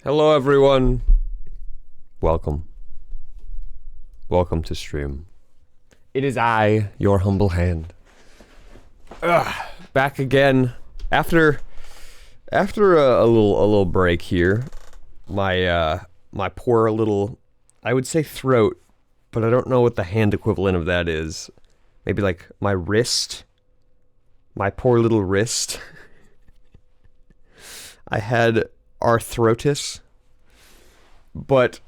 Hello everyone. Welcome. Welcome to stream. It is I, your humble hand. Back again after a little break here. My poor little, I would say throat, but I don't know what the hand equivalent of that is. Maybe like my wrist. My poor little wrist. I had arthritis, but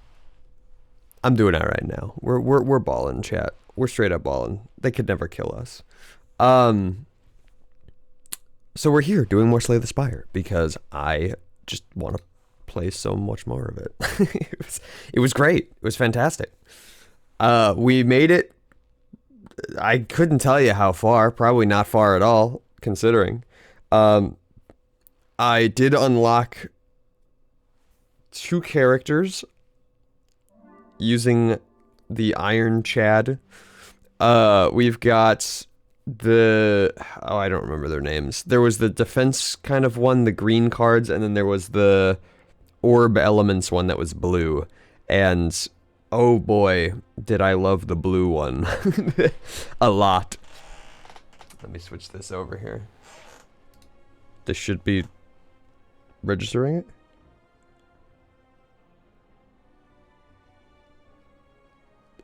I'm doing all right now. We're balling, chat. We're straight up balling. They could never kill us. So we're here doing more Slay the Spire because I just want to play so much more of it. It was great. It was fantastic. We made it. I couldn't tell you how far. Probably not far at all, considering. I did unlock 2 characters using the Iron Chad. We've got the... oh, I don't remember their names. There was the defense kind of one, the green cards, and then there was the orb elements one that was blue. And oh boy, did I love the blue one. A lot. Let me switch this over here. This should be registering it.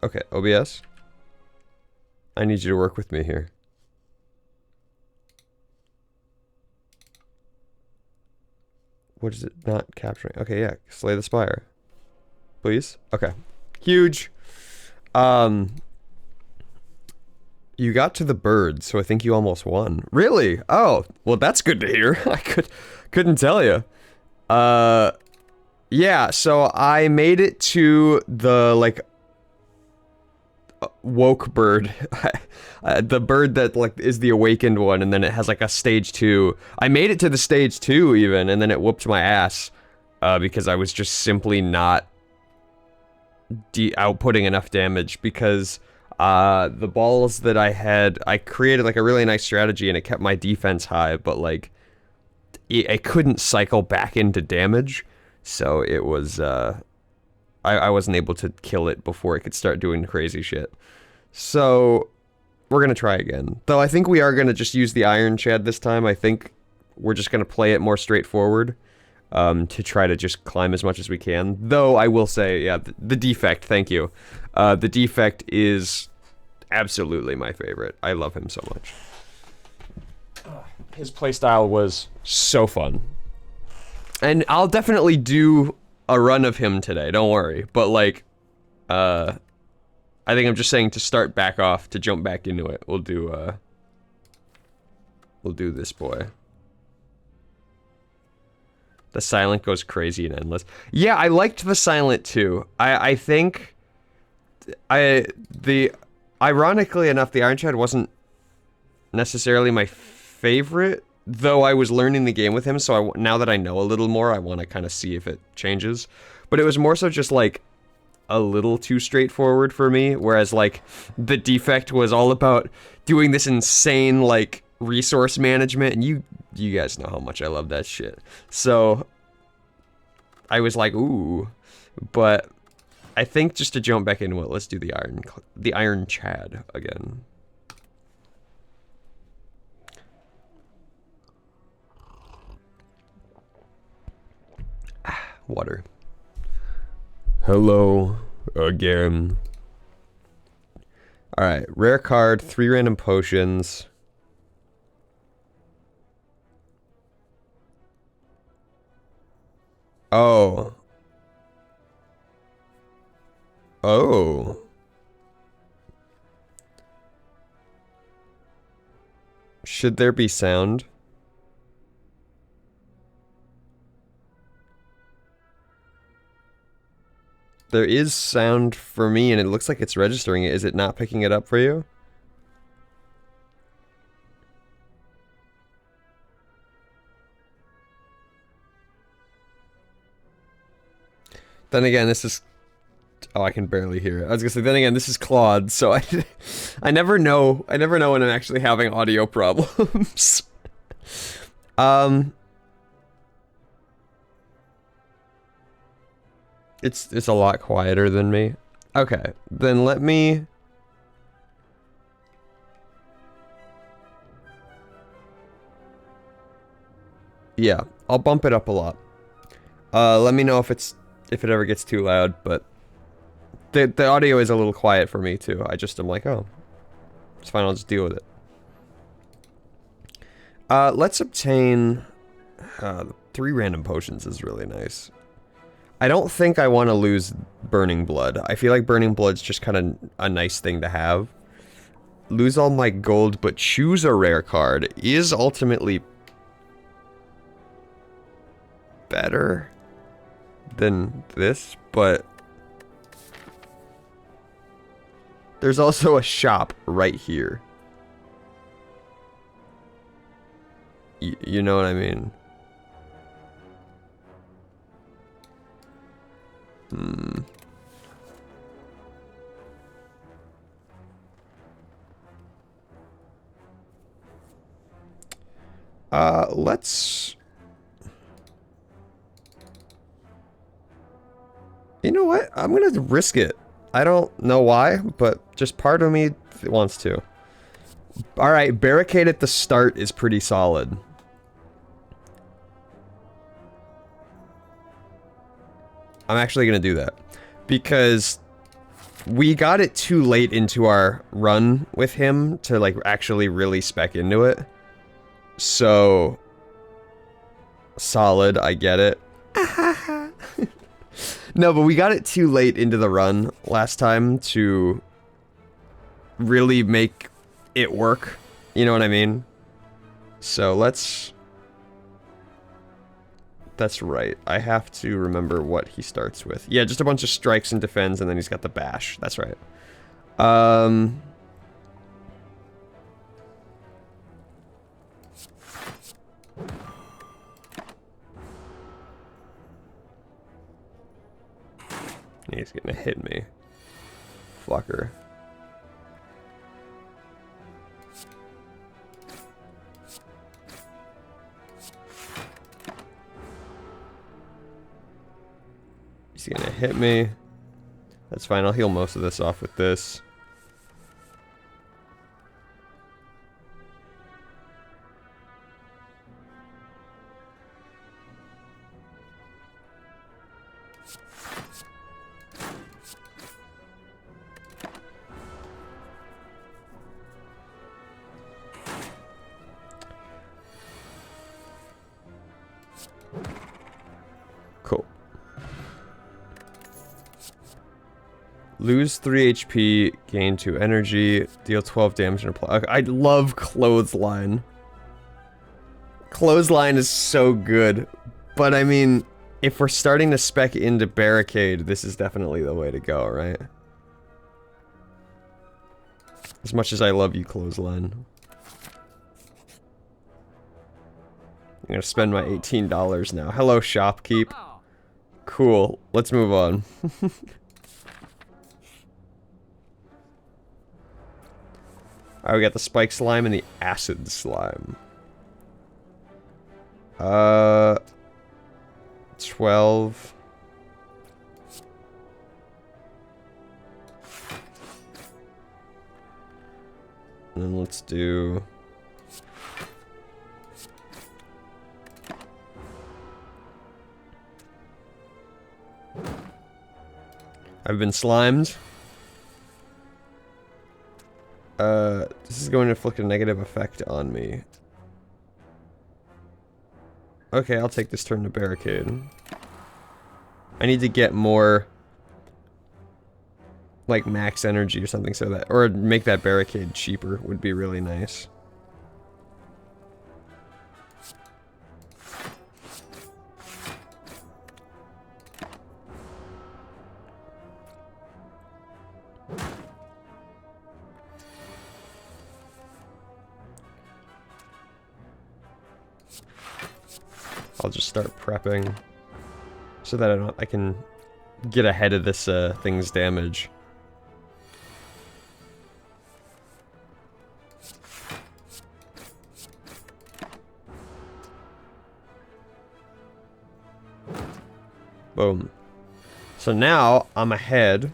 Okay, OBS. I need you to work with me here. What is it not capturing? Okay, yeah, Slay the Spire. Please? Okay. Huge. You got to the bird, so I think you almost won. Really? Oh, well that's good to hear. I couldn't tell you. Yeah, so I made it to the, like, woke bird. The bird that, like, is the awakened one, and then it has, like, a stage 2. I made it to the stage 2, even, and then it whooped my ass, because I was just simply not outputting enough damage, because the balls that I had, I created like a really nice strategy and it kept my defense high, but like I couldn't cycle back into damage, so it was I wasn't able to kill it before it could start doing crazy shit. So we're gonna try again, though. I think we are gonna just use the Iron Chad this time. I think we're just gonna play it more straightforward, to try to just climb as much as we can. Though I will say, yeah, the defect, thank you. The defect is absolutely my favorite. I love him so much. His playstyle was so fun. And I'll definitely do a run of him today, don't worry. But like, I think I'm just saying to start back off, to jump back into it. We'll do this boy. The silent goes crazy and endless. Yeah, I liked the silent too. I think ironically enough, the Iron Chad wasn't necessarily my favorite, though I was learning the game with him, so now that I know a little more, I want to kind of see if it changes. But it was more so just like a little too straightforward for me, whereas like the defect was all about doing this insane like resource management, and you guys know how much I love that shit. So I was like, ooh, but I think just to jump back into it, let's do the Iron Chad again. Water. Hello again. All right, rare card, 3 random potions. Oh. Oh. Should there be sound? There is sound for me, and it looks like it's registering it. Is it not picking it up for you? Then again, this is... oh, I can barely hear it. I was gonna say, then again, this is Claude, so I never know. I never know when I'm actually having audio problems. It's a lot quieter than me. Okay, then let me... Yeah, I'll bump it up a lot. Let me know if it ever gets too loud, but the audio is a little quiet for me too. I'm like, oh, it's fine, I'll just deal with it. Let's obtain 3 random potions is really nice. I don't think I want to lose Burning Blood. I feel like Burning Blood's just kind of a nice thing to have. Lose all my gold, but choose a rare card is ultimately better than this, but there's also a shop right here. You know what I mean? Let's... You know what? I'm gonna risk it. I don't know why, but just part of me wants to. Alright, barricade at the start is pretty solid. I'm actually gonna do that. Because we got it too late into our run with him to, like, actually really spec into it. So... solid, I get it. No, but we got it too late into the run last time to really make it work. You know what I mean? So let's... That's right. I have to remember what he starts with. Yeah, just a bunch of strikes and defends, and then he's got the bash. That's right. He's gonna hit me. Fucker. He's gonna hit me. That's fine, I'll heal most of this off with this. Cool. Lose 3 HP, gain 2 energy, deal 12 damage and apply. I love Clothesline. Clothesline is so good. But I mean, if we're starting to spec into Barricade, this is definitely the way to go, right? As much as I love you, Clothesline. I'm gonna spend my $18 now. Hello, shopkeep. Cool. Let's move on. Alright, we got the spike slime and the acid slime. 12. And then let's do... I've been slimed. This is going to inflict a negative effect on me. Okay, I'll take this turn to barricade. I need to get more, like, max energy or something so that, or make that barricade cheaper would be really nice. I'll just start prepping so that I can get ahead of this thing's damage. Boom. So now, I'm ahead.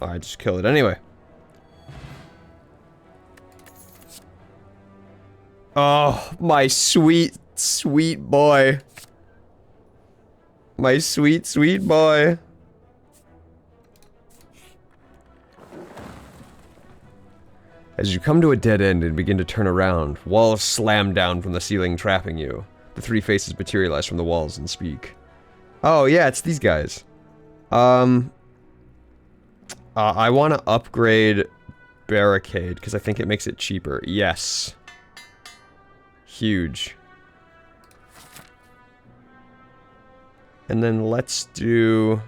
Oh, I just kill it anyway. Oh, my sweet, sweet boy. My sweet, sweet boy. As you come to a dead end and begin to turn around, walls slam down from the ceiling, trapping you. The three faces materialize from the walls and speak. Oh, yeah, it's these guys. I want to upgrade Barricade, because I think it makes it cheaper. Yes. Huge. And then let's do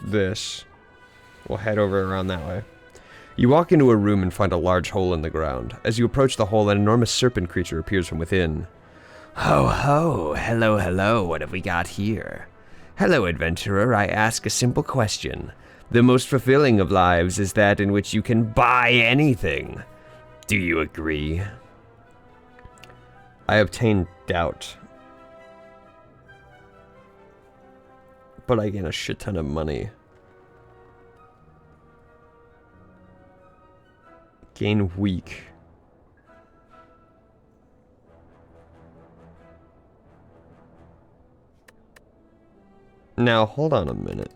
this. We'll head over around that way. You walk into a room and find a large hole in the ground. As you approach the hole, an enormous serpent creature appears from within. Ho ho, hello hello, what have we got here? Hello adventurer, I ask a simple question. The most fulfilling of lives is that in which you can buy anything. Do you agree? I obtain doubt. But I gain a shit ton of money. Gain weak. Now, hold on a minute.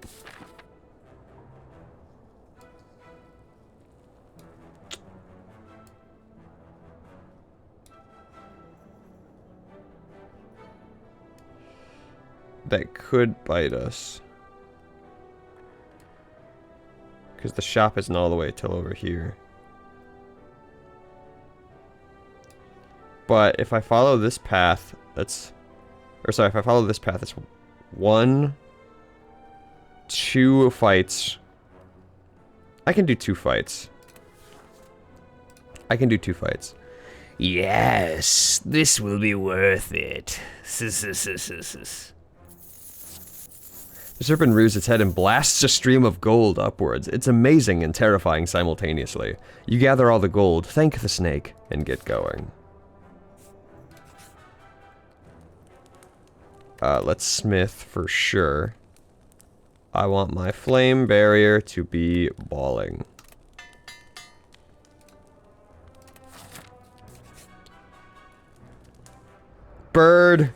That could bite us. Because the shop isn't all the way till over here. But if I follow this path, that's... Or sorry, if I follow this path, it's 1, 2 fights. I can do 2 fights. I can do 2 fights. Yes, this will be worth it. The serpent rears its head and blasts a stream of gold upwards. It's amazing and terrifying simultaneously. You gather all the gold, thank the snake, and get going. Let's smith for sure. I want my flame barrier to be balling. Bird!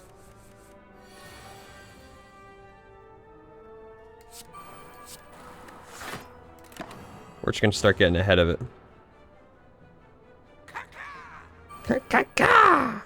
We're just gonna start getting ahead of it. Ka-ka-ka!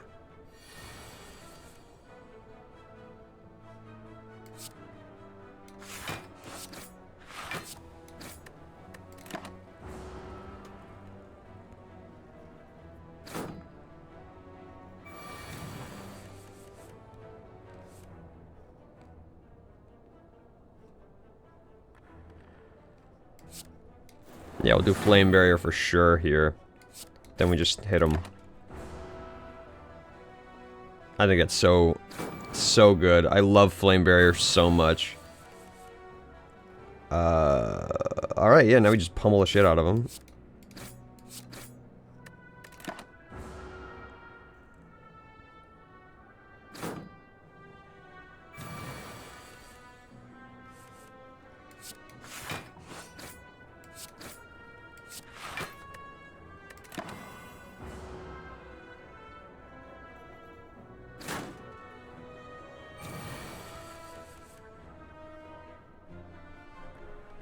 Yeah, we'll do flame barrier for sure here. Then we just hit them. I think it's so good. I love flame barrier so much. Alright, yeah, now we just pummel the shit out of them.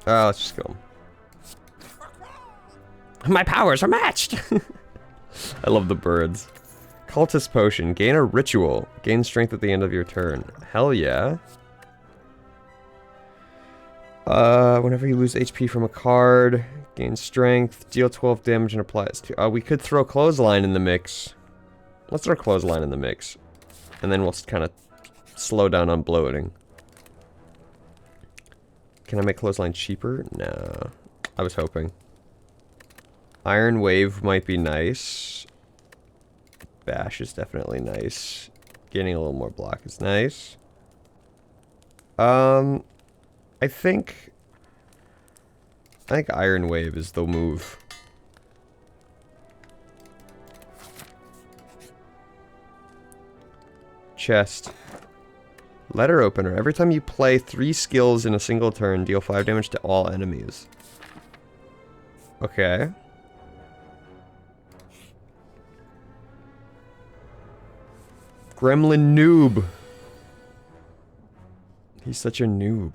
Let's just go. My powers are matched! I love the birds. Cultist potion. Gain a ritual. Gain strength at the end of your turn. Hell yeah. Whenever you lose HP from a card, gain strength, deal 12 damage and applies to... we could throw clothesline in the mix. Let's throw clothesline in the mix. And then we'll kind of slow down on bloating. Can I make clothesline cheaper? No. I was hoping. Iron Wave might be nice. Bash is definitely nice. Getting a little more block is nice. I think Iron Wave is the move. Chest. Letter opener. Every time you play 3 skills in a single turn, deal 5 damage to all enemies. Okay. Gremlin noob. He's such a noob.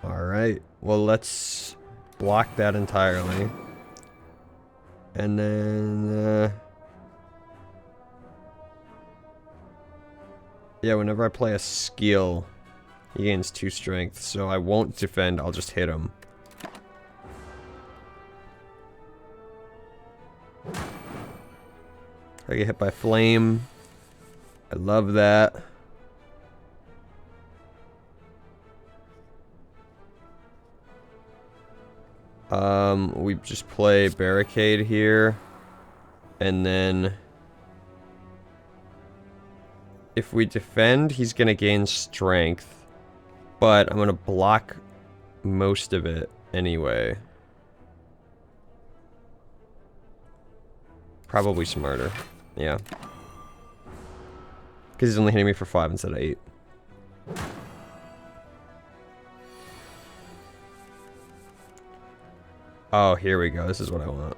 Alright, well let's block that entirely. And then, yeah, whenever I play a skill, he gains 2 strength, so I won't defend, I'll just hit him. I get hit by flame. I love that. We just play barricade here, and then if we defend, he's gonna gain strength, but I'm gonna block most of it anyway. Probably smarter, yeah. Because he's only hitting me for 5 instead of 8. Oh, here we go. This is what I want.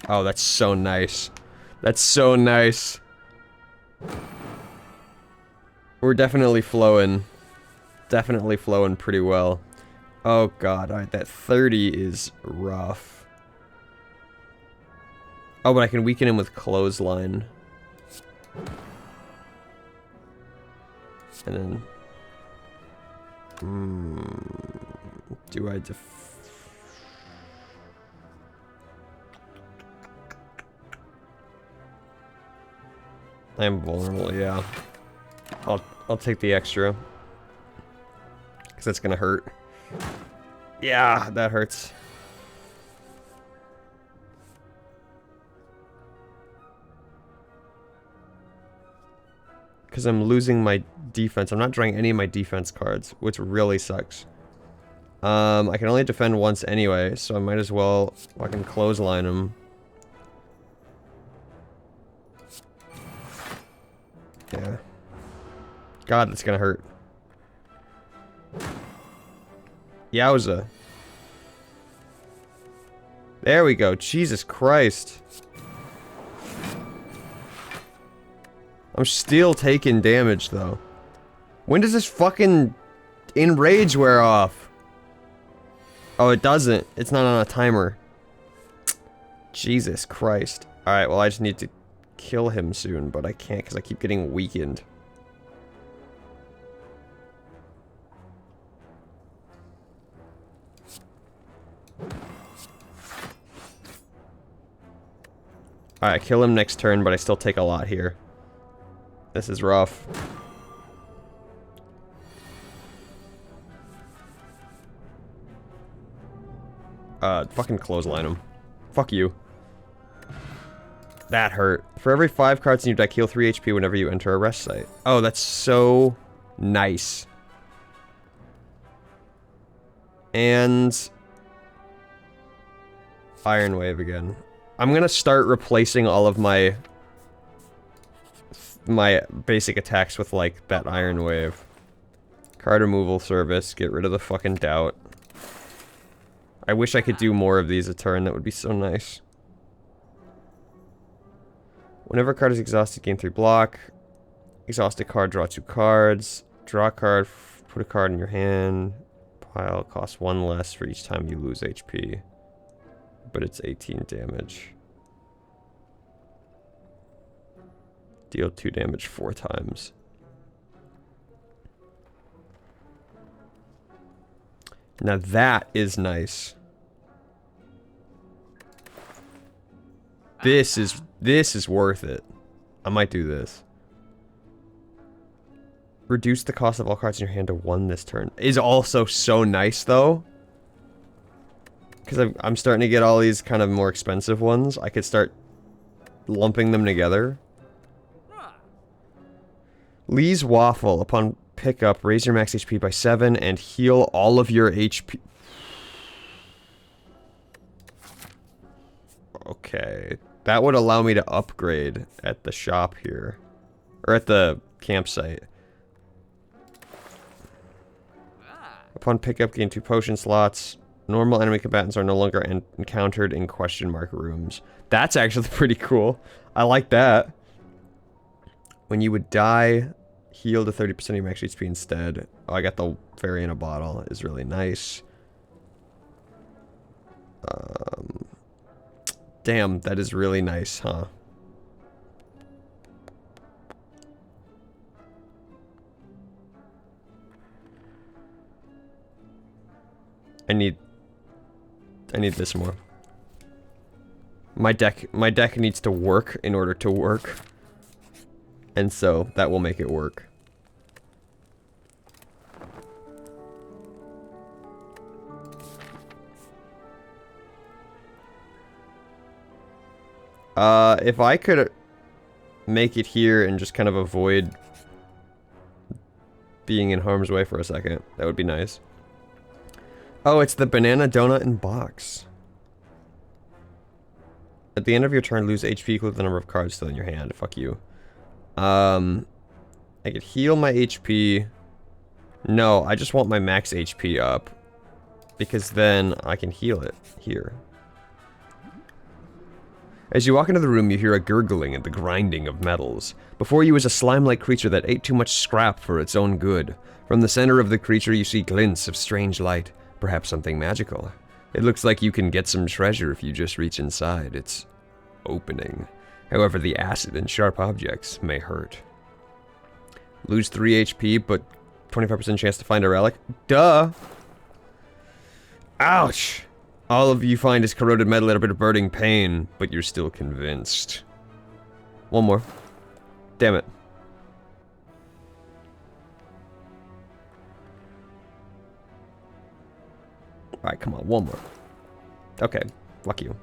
Oh, that's so nice. That's so nice. We're definitely flowing. Definitely flowing pretty well. Oh god, alright, that 30 is rough. Oh, but I can weaken him with clothesline. And then... do I I'm vulnerable, yeah. I'll take the extra. Because that's gonna hurt. Yeah, that hurts. Because I'm losing my defense. I'm not drawing any of my defense cards, which really sucks. I can only defend once anyway, so I might as well fucking clothesline him. Yeah. God, that's gonna hurt. Yowza. There we go. Jesus Christ. I'm still taking damage, though. When does this fucking enrage wear off? Oh, it doesn't. It's not on a timer. Jesus Christ. Alright, well, I just need to kill him soon, but I can't because I keep getting weakened. Alright, kill him next turn, but I still take a lot here. This is rough. Fucking clothesline him. Fuck you. That hurt. For every 5 cards in your deck, heal 3 HP whenever you enter a rest site. Oh, that's so nice. And... Iron Wave again. I'm gonna start replacing all of my basic attacks with, like, that Iron Wave. Card removal service, get rid of the fucking doubt. I wish I could do more of these a turn, that would be so nice. Whenever a card is exhausted, gain 3 block. Exhausted card, draw 2 cards. Draw a card, put a card in your hand. Pile costs 1 less for each time you lose HP. But it's 18 damage. Deal 2 damage 4 times. Now that is nice. This is worth it. I might do this. Reduce the cost of all cards in your hand to 1 this turn. Is also so nice though. Because I'm starting to get all these kind of more expensive ones. I could start lumping them together. Lee's Waffle. Upon pickup, raise your max HP by 7 and heal all of your HP. Okay. That would allow me to upgrade at the shop here. Or at the campsite. Upon pickup, gain 2 potion slots. Normal enemy combatants are no longer encountered in question mark rooms. That's actually pretty cool. I like that. When you would die, heal to 30% of your max HP instead. Oh, I got the fairy in a bottle. Is really nice. Damn, that is really nice, huh? I need this more. My deck needs to work in order to work. And so that will make it work. If I could make it here and just kind of avoid being in harm's way for a second, that would be nice. Oh, it's the banana donut in box. At the end of your turn, lose HP equal to the number of cards still in your hand. Fuck you. I could heal my HP. No, I just want my max HP up. Because then I can heal it here. As you walk into the room, you hear a gurgling and the grinding of metals. Before you is a slime-like creature that ate too much scrap for its own good. From the center of the creature, you see glints of strange light. Perhaps something magical. It looks like you can get some treasure if you just reach inside. It's opening. However, the acid and sharp objects may hurt. Lose 3 HP, but 25% chance to find a relic? Duh! Ouch! All of you find is corroded metal and a bit of burning pain, but you're still convinced. One more. Damn it. Alright, come on, one more. Okay, fuck you.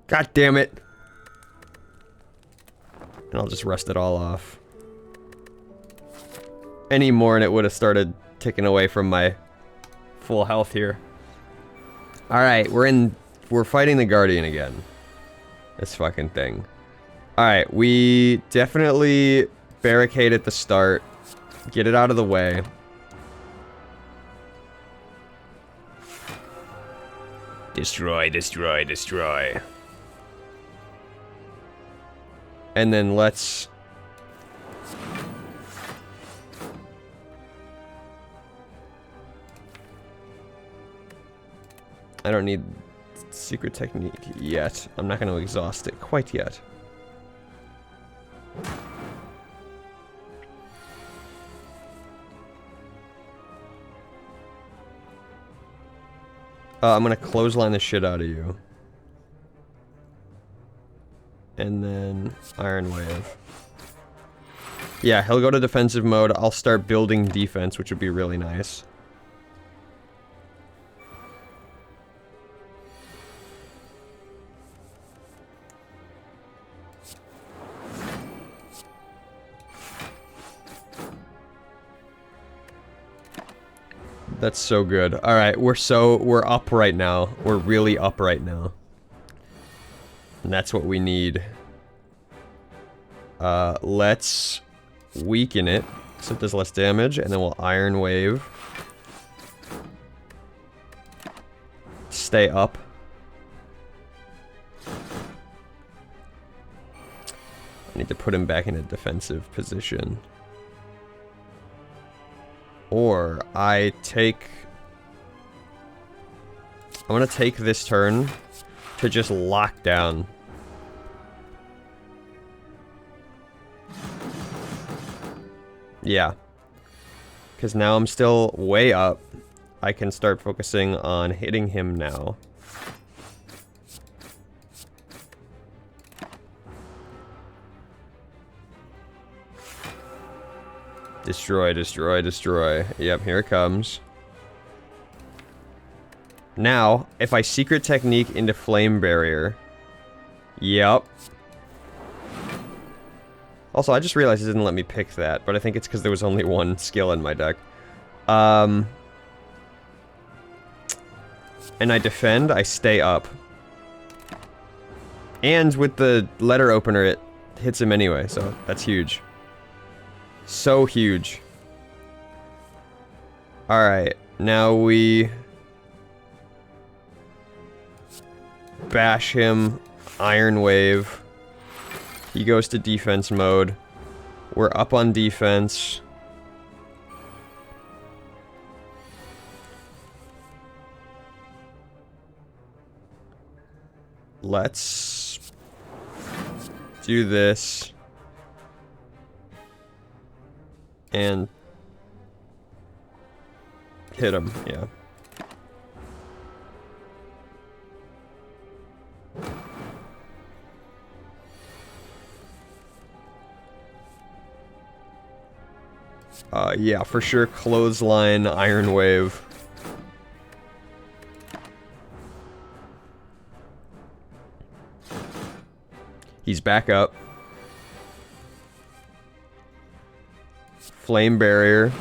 God damn it! And I'll just rest it all off. Any more and it would have started ticking away from my full health here. Alright, we're fighting the Guardian again. This fucking thing. Alright, we definitely barricade at the start. Get it out of the way. Destroy, destroy, destroy. And then let's... I don't need secret technique yet. I'm not going to exhaust it quite yet. I'm going to clothesline the shit out of you. And then Iron Wave. Yeah, he'll go to defensive mode. I'll start building defense, which would be really nice. That's so good. Alright, we're up right now. We're really up right now. And that's what we need. Let's weaken it, so it does less damage, and then we'll Iron Wave. Stay up. I need to put him back in a defensive position. Or I want to take this turn to just lock down. Yeah. Because now I'm still way up. I can start focusing on hitting him now. Destroy, destroy, destroy. Yep, here it comes. Now, if I secret technique into flame barrier. Yep. Also, I just realized it didn't let me pick that, but I think it's because there was only one skill in my deck. And I defend, I stay up. And with the letter opener, it hits him anyway, so that's huge. So huge. Alright, now we... bash him, Iron Wave. He goes to defense mode. We're up on defense. Let's do this. And hit him, yeah. Yeah, for sure, clothesline, Iron Wave. He's back up. Flame Barrier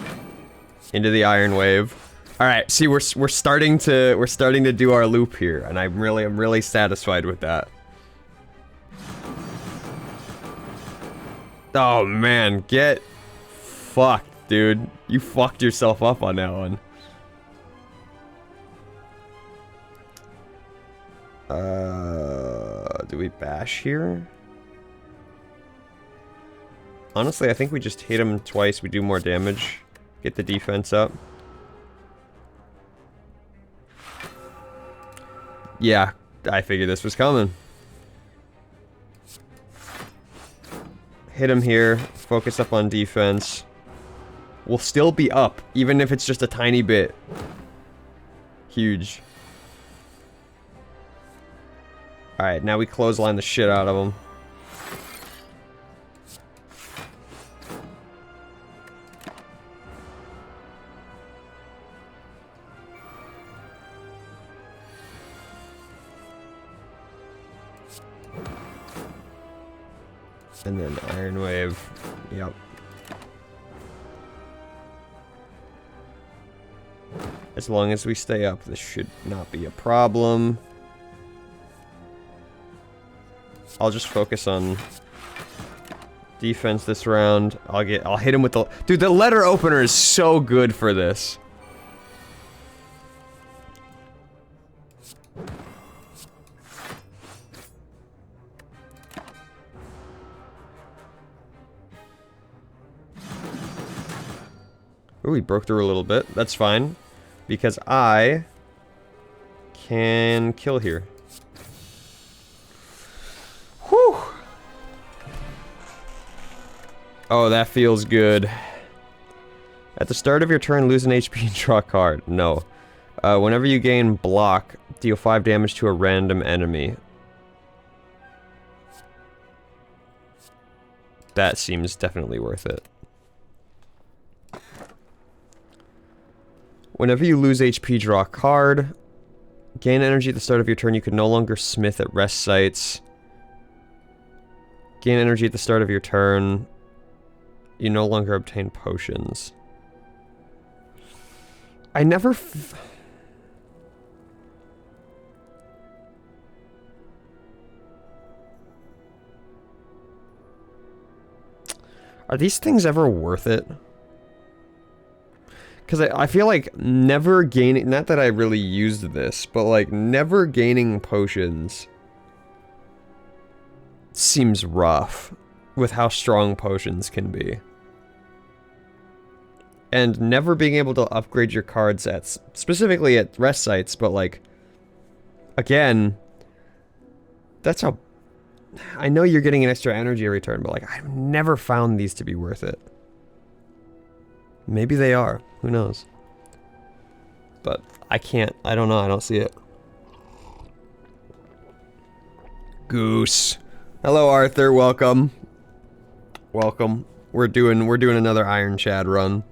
into the Iron Wave. All right, see, we're starting to do our loop here, and I'm really satisfied with that. Oh man, get fucked, dude. You fucked yourself up on that one. Do we bash here? Honestly, I think we just hit him twice, we do more damage. Get the defense up. Yeah, I figured this was coming. Hit him here, focus up on defense. We'll still be up, even if it's just a tiny bit. Huge. Alright, now we clothesline the shit out of him. And then Iron Wave. Yep. As long as we stay up, this should not be a problem. I'll just focus on defense this round. I'll hit him with the... Dude, the letter opener is so good for this. Ooh, he broke through a little bit. That's fine. Because I can kill here. Whew. Oh, that feels good. At the start of your turn, lose an HP and draw a card. No. Whenever you gain block, deal 5 damage to a random enemy. That seems definitely worth it. Whenever you lose HP, draw a card. Gain energy at the start of your turn. You can no longer smith at rest sites. Gain energy at the start of your turn. You no longer obtain potions. I never... Are these things ever worth it? Because I feel like never gaining... Not that I really used this, but like never gaining potions seems rough with how strong potions can be. And never being able to upgrade your cards at... Specifically at rest sites, but like... Again... That's how... I know you're getting an extra energy every turn, but like I've never found these to be worth it. Maybe they are. Who knows? But I can't. I don't know. I don't see it. Goose. Hello, Arthur. Welcome. Welcome. We're doing another Iron Chad run.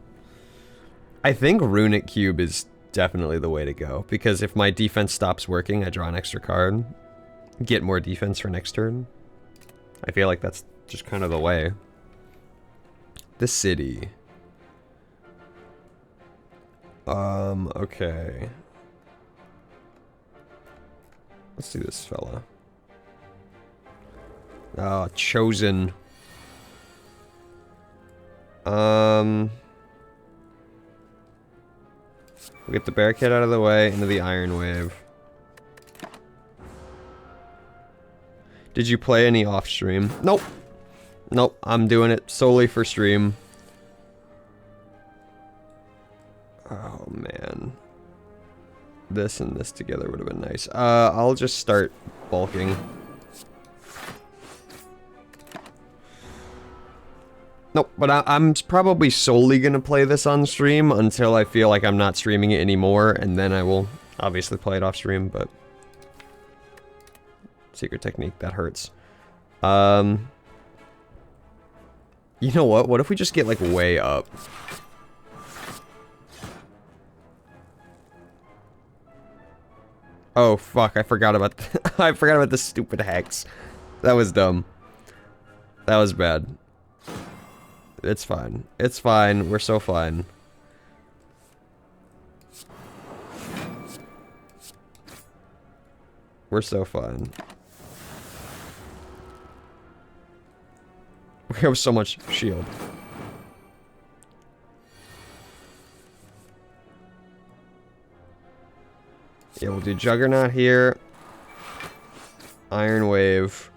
I think Runic Cube is definitely the way to go, because if my defense stops working, I draw an extra card. Get more defense for next turn. I feel like that's just kind of the way. the city. Okay. Let's do this fella. Ah, chosen. We'll get the barricade out of the way, into the Iron Wave. Did you play any off stream? Nope. Nope, I'm doing it solely for stream. Oh man. This and this together would have been nice. I'll just start bulking. Nope, but I'm probably solely gonna play this on stream until I feel like I'm not streaming it anymore, and then I will obviously play it off stream, but... Secret technique, that hurts. You know what? What if we just get, like, way up? Oh, fuck, I forgot about I forgot about the stupid hex. That was dumb. That was bad. It's fine. It's fine. We're so fine. We're so fine. We have so much shield. Yeah, we'll do Juggernaut here. Iron Wave.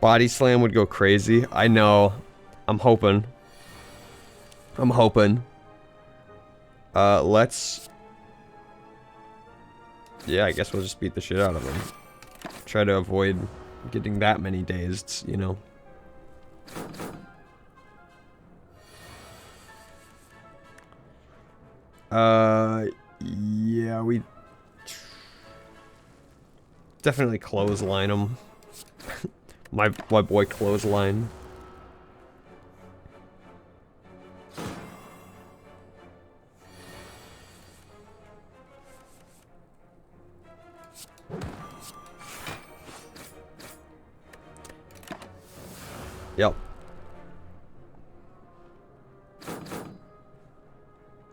Body Slam would go crazy. I know. I'm hoping. I'm hoping. Let's... Yeah, I guess we'll just beat the shit out of him. Try to avoid getting that many dazed, you know. Yeah, we... Definitely clothesline him. My boy clothesline. Yep.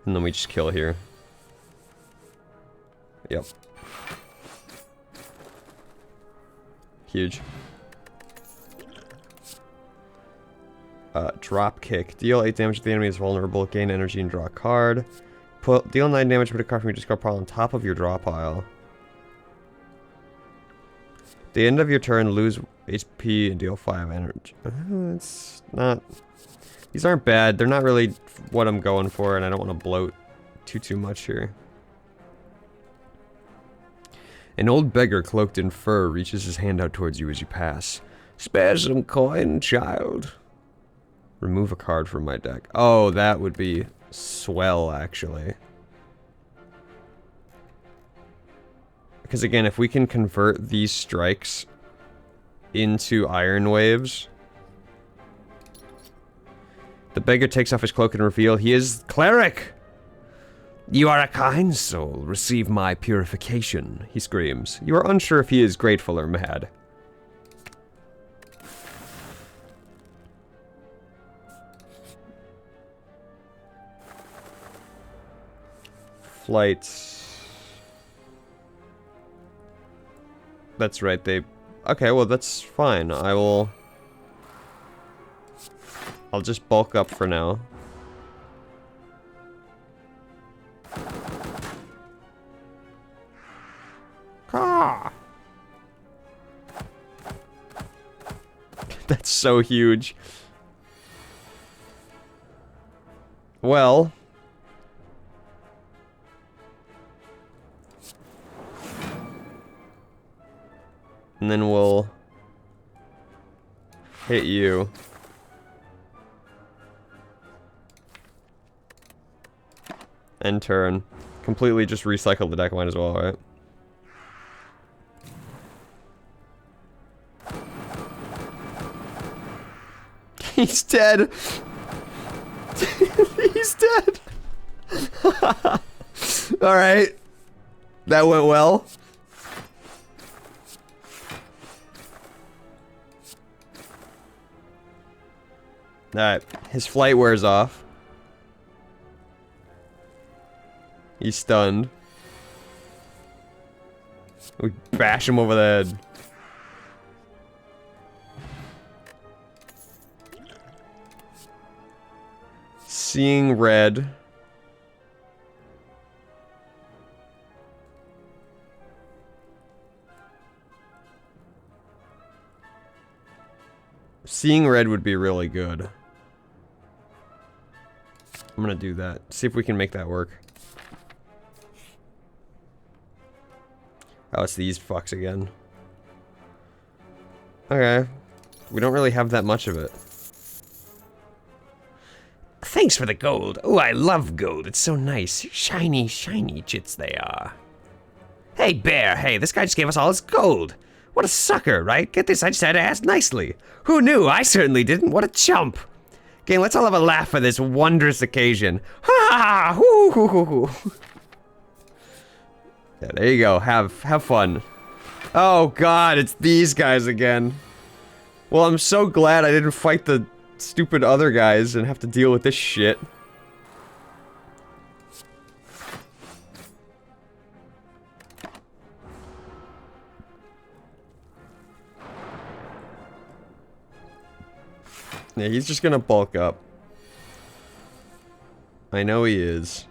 And then we just kill here. Yep. Huge. Drop kick. Deal 8 damage if the enemy is vulnerable. Gain energy and draw a card. Deal 9 damage, put a card from your discard pile on top of your draw pile. At the end of your turn, lose HP and deal 5 energy. It's not... These aren't bad. They're not really what I'm going for, and I don't want to bloat too much here. An old beggar cloaked in fur reaches his hand out towards you as you pass. Spare some coin, child. Remove a card from my deck. Oh, that would be swell, actually. Because again, if we can convert these strikes into Iron Waves... The beggar takes off his cloak and reveal he is Cleric! You are a kind soul. Receive my purification, he screams. You are unsure if he is grateful or mad. Flights. That's right, they... Okay, well that's fine. I'll just bulk up for now. Ah! That's so huge. Well... And then we'll... hit you. End turn. Completely just recycle the deck, might as well, right? He's dead! He's dead! Alright. That went well. Alright, his flight wears off. He's stunned. We bash him over the head. Seeing red. Seeing red would be really good. I'm gonna do that. See if we can make that work. Oh, it's these fucks again. Okay. We don't really have that much of it. Thanks for the gold. Oh, I love gold. It's so nice. Shiny, shiny chits they are. Hey, Bear. Hey, this guy just gave us all his gold. What a sucker, right? Get this, I just had to ask nicely. Who knew? I certainly didn't. What a chump. Okay, let's all have a laugh for this wondrous occasion. Ha ha ha! Hoo hoo hoo hoo. Yeah, there you go. Have fun. Oh god, it's these guys again. Well, I'm so glad I didn't fight the stupid other guys and have to deal with this shit. Yeah, he's just gonna bulk up. I know he is.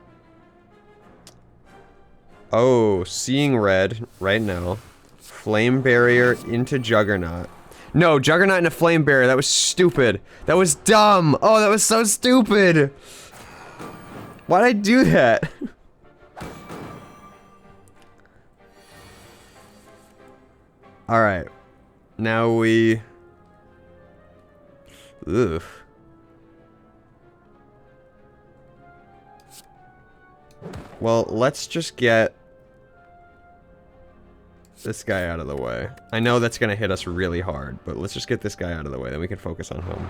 Oh, seeing red right now. Flame barrier into Juggernaut. No, Juggernaut into Flame Barrier. That was stupid. That was dumb. Oh, that was so stupid. Why'd I do that? Alright. Now we... Ugh. Well, let's just get this guy out of the way. I know that's gonna hit us really hard, but let's just get this guy out of the way, then we can focus on him.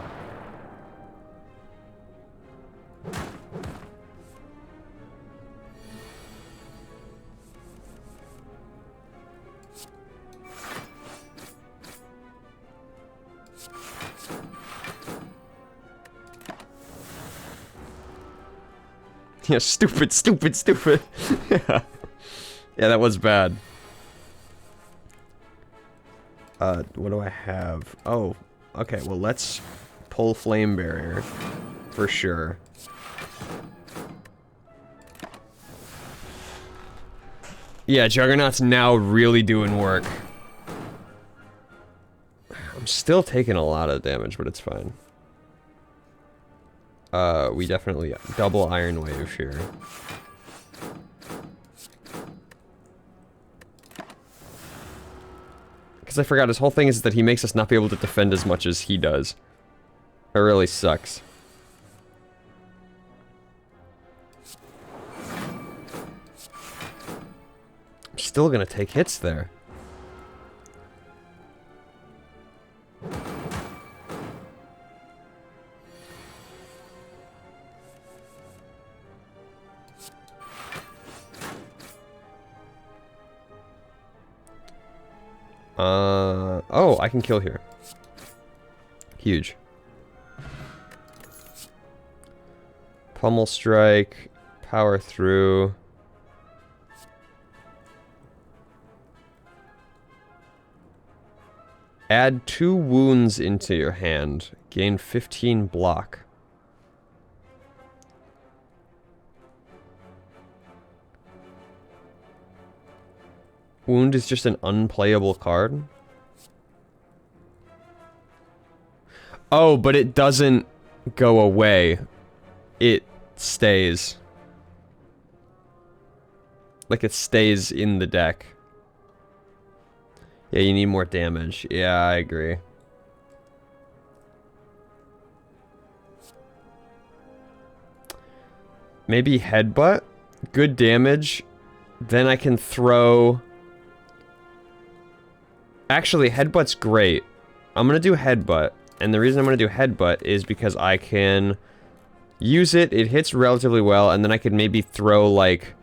Yeah, stupid, stupid, stupid. Yeah. Yeah, that was bad. What do I have? Oh, okay, well let's pull Flame Barrier. For sure. Yeah, Juggernaut's now really doing work. I'm still taking a lot of damage, but it's fine. We definitely double Iron Wave here. Because I forgot, his whole thing is that he makes us not be able to defend as much as he does. It really sucks. I'm still gonna take hits there. Oh, I can kill here. Huge. Pummel Strike, power through. Add 2 wounds into your hand. Gain 15 block. Wound is just an unplayable card? Oh, but it doesn't go away. It stays. Like it stays in the deck. Yeah, you need more damage. Yeah, I agree. Maybe Headbutt? Good damage. Then I can throw... Actually, Headbutt's great. I'm gonna do Headbutt. And the reason I'm gonna do Headbutt is because I can use it, it hits relatively well, and then I could maybe throw, like,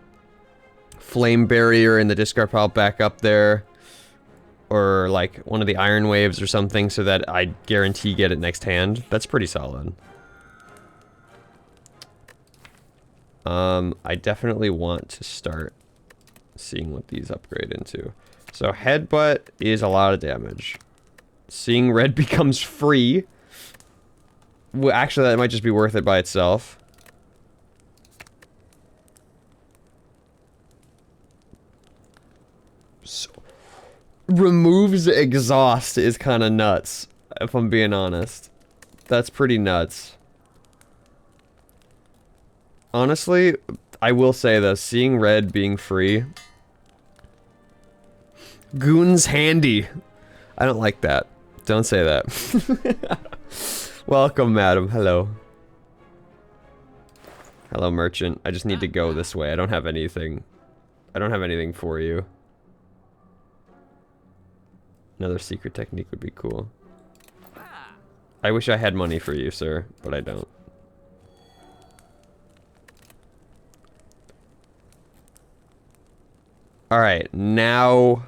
Flame Barrier in the discard pile back up there. Or, like, one of the Iron Waves or something, so that I guarantee get it next hand. That's pretty solid. I definitely want to start seeing what these upgrade into. So headbutt is a lot of damage. Seeing red becomes free. Well, actually, that might just be worth it by itself. So, removes exhaust is kind of nuts, if I'm being honest. That's pretty nuts. Honestly, I will say though, seeing red being free. Goons handy. I don't like that. Don't say that. Welcome, madam. Hello. Hello, merchant. I just need to go this way. I don't have anything. I don't have anything for you. Another secret technique would be cool. I wish I had money for you, sir, but I don't. Alright, now...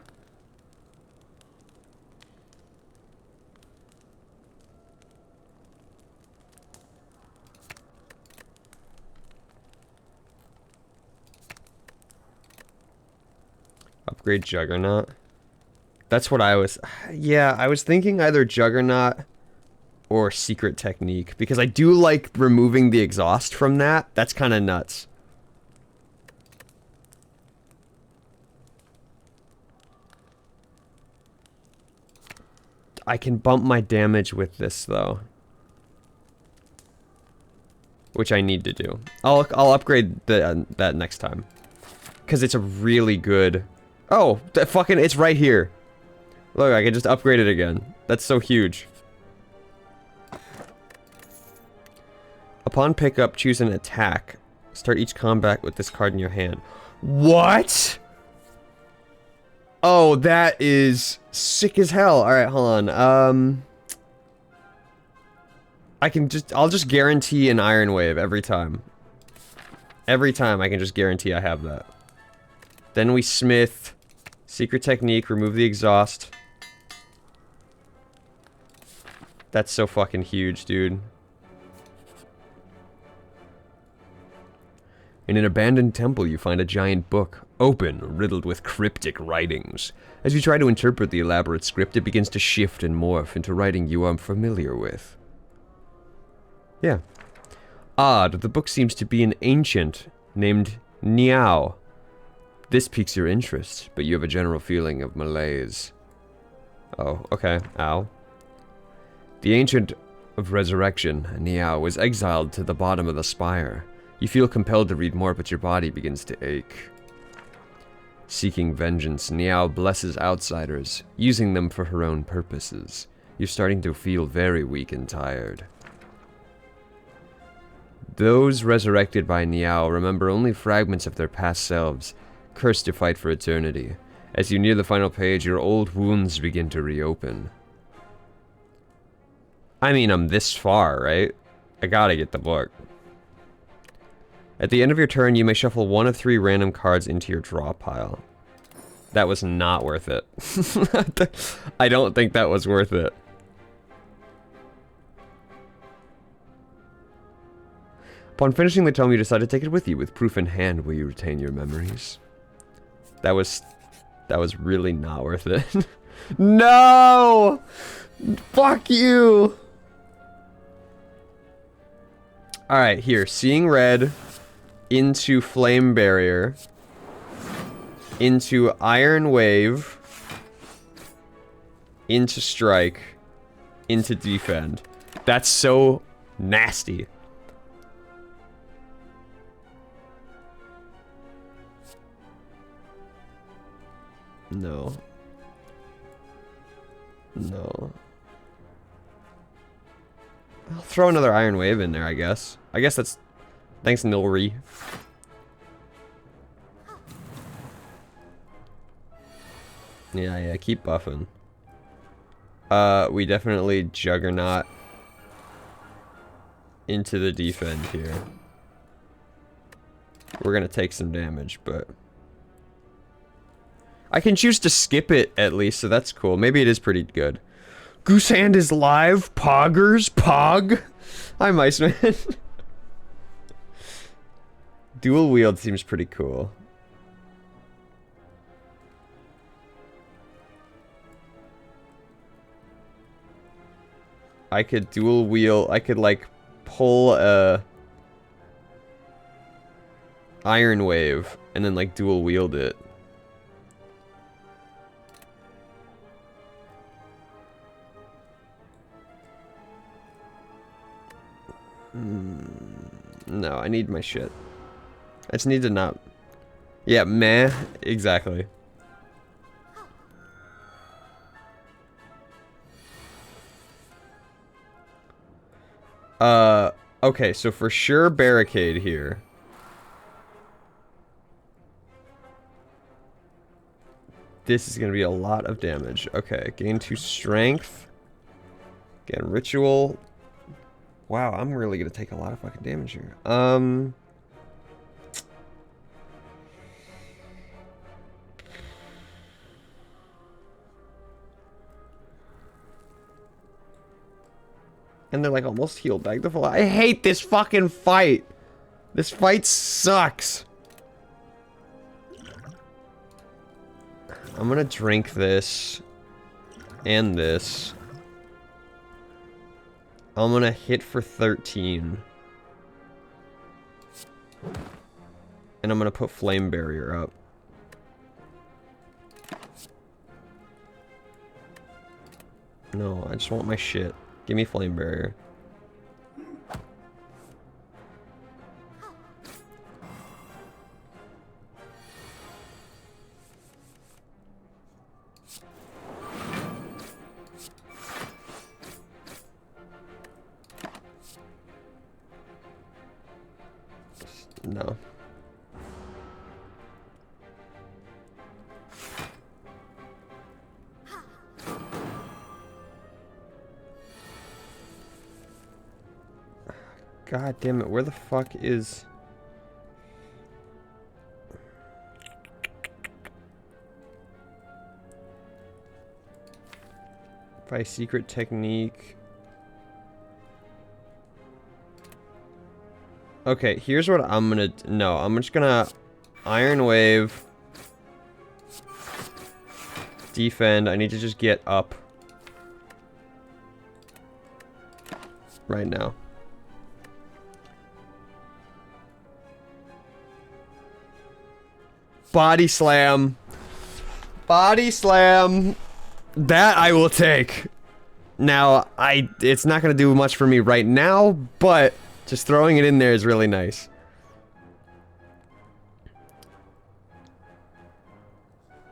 Upgrade Juggernaut. That's what I was... Yeah, I was thinking either Juggernaut or Secret Technique, because I do like removing the exhaust from that. That's kind of nuts. I can bump my damage with this, though. Which I need to do. I'll upgrade that next time. Because it's a really good... Oh, that fucking... It's right here. Look, I can just upgrade it again. That's so huge. Upon pickup, choose an attack. Start each combat with this card in your hand. What? Oh, that is sick as hell. Alright, hold on. I'll just guarantee an Iron Wave every time. Every time I can just guarantee I have that. Then we smith. Secret Technique, remove the exhaust. That's so fucking huge, dude. In an abandoned temple, you find a giant book, open, riddled with cryptic writings. As you try to interpret the elaborate script, it begins to shift and morph into writing you are familiar with. Yeah. Odd, the book seems to be an ancient named Niao. This piques your interest, but you have a general feeling of malaise. Oh, okay. Ow. The Ancient of Resurrection, Niao, was exiled to the bottom of the spire. You feel compelled to read more, but your body begins to ache. Seeking vengeance, Niao blesses outsiders, using them for her own purposes. You're starting to feel very weak and tired. Those resurrected by Niao remember only fragments of their past selves, cursed to fight for eternity. As you near the final page, your old wounds begin to reopen. I mean, I'm this far, right? I gotta get the book. At the end of your turn, you may shuffle one of 3 random cards into your draw pile. That was not worth it. I don't think that was worth it. Upon finishing the tome, you decide to take it with you, with proof in hand where you retain your memories. That was really not worth it. No! Fuck you! Alright, here. Seeing red into Flame Barrier. Into Iron Wave. Into Strike. Into Defend. That's so nasty. No. No. I'll throw another Iron Wave in there, I guess. I guess that's... Thanks, Nilri. Yeah, keep buffing. We definitely Juggernaut into the defend here. We're gonna take some damage, but... I can choose to skip it, at least, so that's cool. Maybe it is pretty good. Goose Hand is live. Poggers. Pog. Hi, Mice Man. Dual wield seems pretty cool. I could dual wield, I could like pull a Iron Wave and then like dual wield it. No, I need my shit. I just need to not... Yeah, meh. Exactly. Okay, so for sure barricade here. This is gonna be a lot of damage. Okay, gain 2 strength. Again, ritual. Wow, I'm really gonna take a lot of fucking damage here. And they're like almost healed back to full. I hate this fucking fight. This fight sucks. I'm gonna drink this and this. I'm gonna hit for 13. And I'm gonna put Flame Barrier up. No, I just want my shit. Give me Flame Barrier. No. God damn it, where the fuck is... By secret technique... Okay, here's what I'm gonna... No, I'm just gonna... Iron Wave... Defend, I need to just get up. Right now. Body slam. Body slam. That I will take. Now, it's not going to do much for me right now, but just throwing it in there is really nice.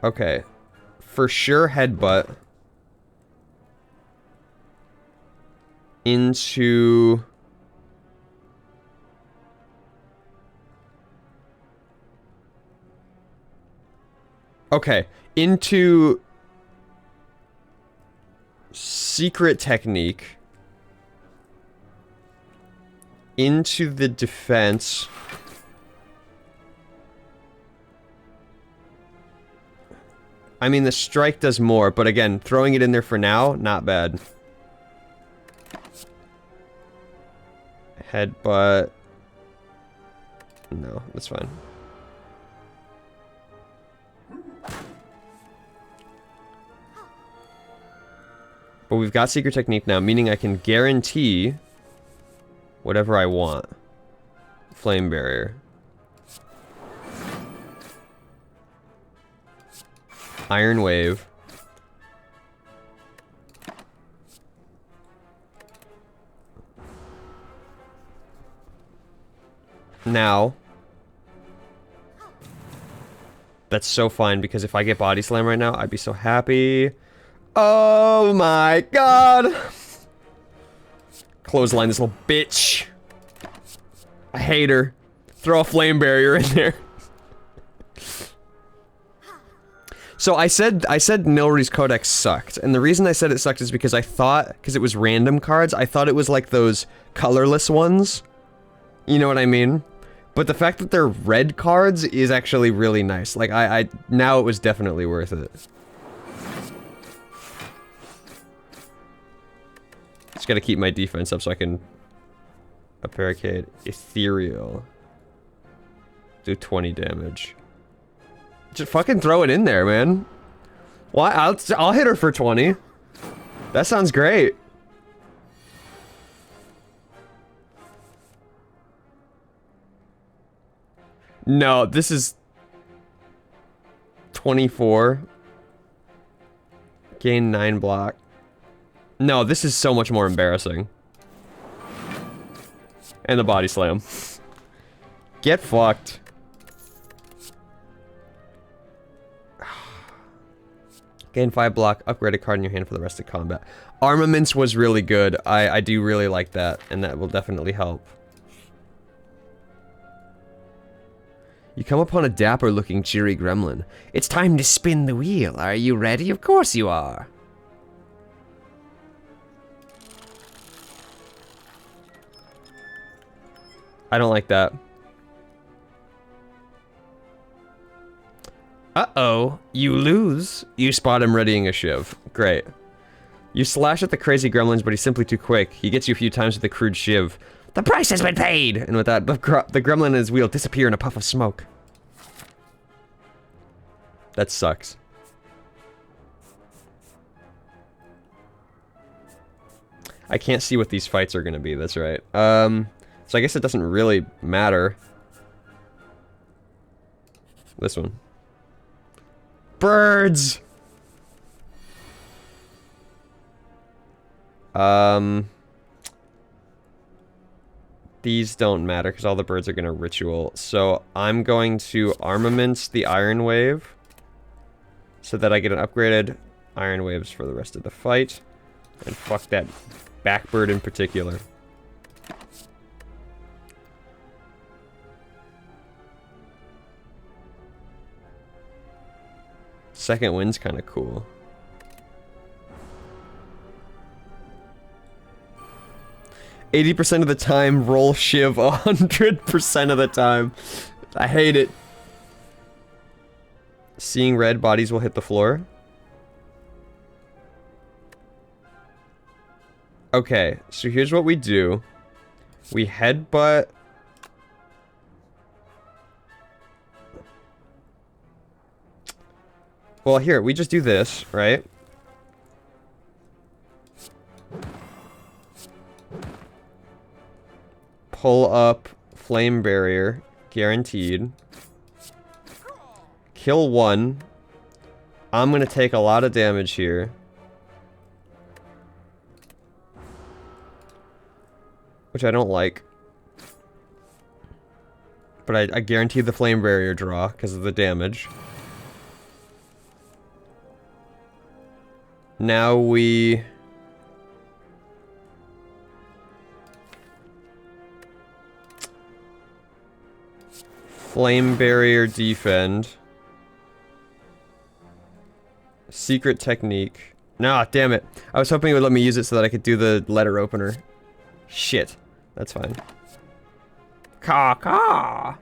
Okay. For sure, headbutt. Into... Okay, into secret technique, into the defense, I mean the strike does more, but again, throwing it in there for now, not bad. Headbutt, no, that's fine. But we've got secret technique now, meaning I can guarantee whatever I want. Flame barrier. Iron wave. Now. That's so fine because if I get body slam right now, I'd be so happy. Oh my god! Clothesline this little bitch. I hate her. Throw a flame barrier in there. So I said Nilri's Codex sucked, and the reason I said it sucked is because I thought, because it was random cards, I thought it was like those colorless ones. You know what I mean? But the fact that they're red cards is actually really nice. Like, now it was definitely worth it. Just gotta keep my defense up so I can... A barricade. Ethereal. Do 20 damage. Just fucking throw it in there, man. Why? I'll hit her for 20. That sounds great. No, this is 24. Gain 9 block. No, this is so much more embarrassing. And the body slam. Get fucked. Gain 5 block, upgrade a card in your hand for the rest of combat. Armaments was really good. I do really like that, and that will definitely help. You come upon a dapper-looking cheery gremlin. It's time to spin the wheel. Are you ready? Of course you are. I don't like that. Uh-oh, you lose. You spot him readying a shiv. Great. You slash at the crazy gremlins, but he's simply too quick. He gets you a few times with a crude shiv. The price has been paid! And with that, the gremlin and his wheel disappear in a puff of smoke. That sucks. I can't see what these fights are gonna be, that's right. So I guess it doesn't really matter. This one. Birds! These don't matter because all the birds are gonna ritual. So I'm going to armaments the Iron Wave so that I get an upgraded Iron Waves for the rest of the fight. And fuck that backbird in particular. Second wind's kind of cool. %80 of the time, roll shiv 100% of the time. I hate it. Seeing red, bodies will hit the floor. Okay, so here's what we do. We headbutt. Well, here, we just do this, right? Pull up flame barrier, guaranteed. Kill one. I'm gonna take a lot of damage here. Which I don't like. But I guarantee the flame barrier draw because of the damage. Now we... Flame barrier defend. Secret technique. Nah, damn it. I was hoping it would let me use it so that I could do the letter opener. Shit. That's fine. Caw.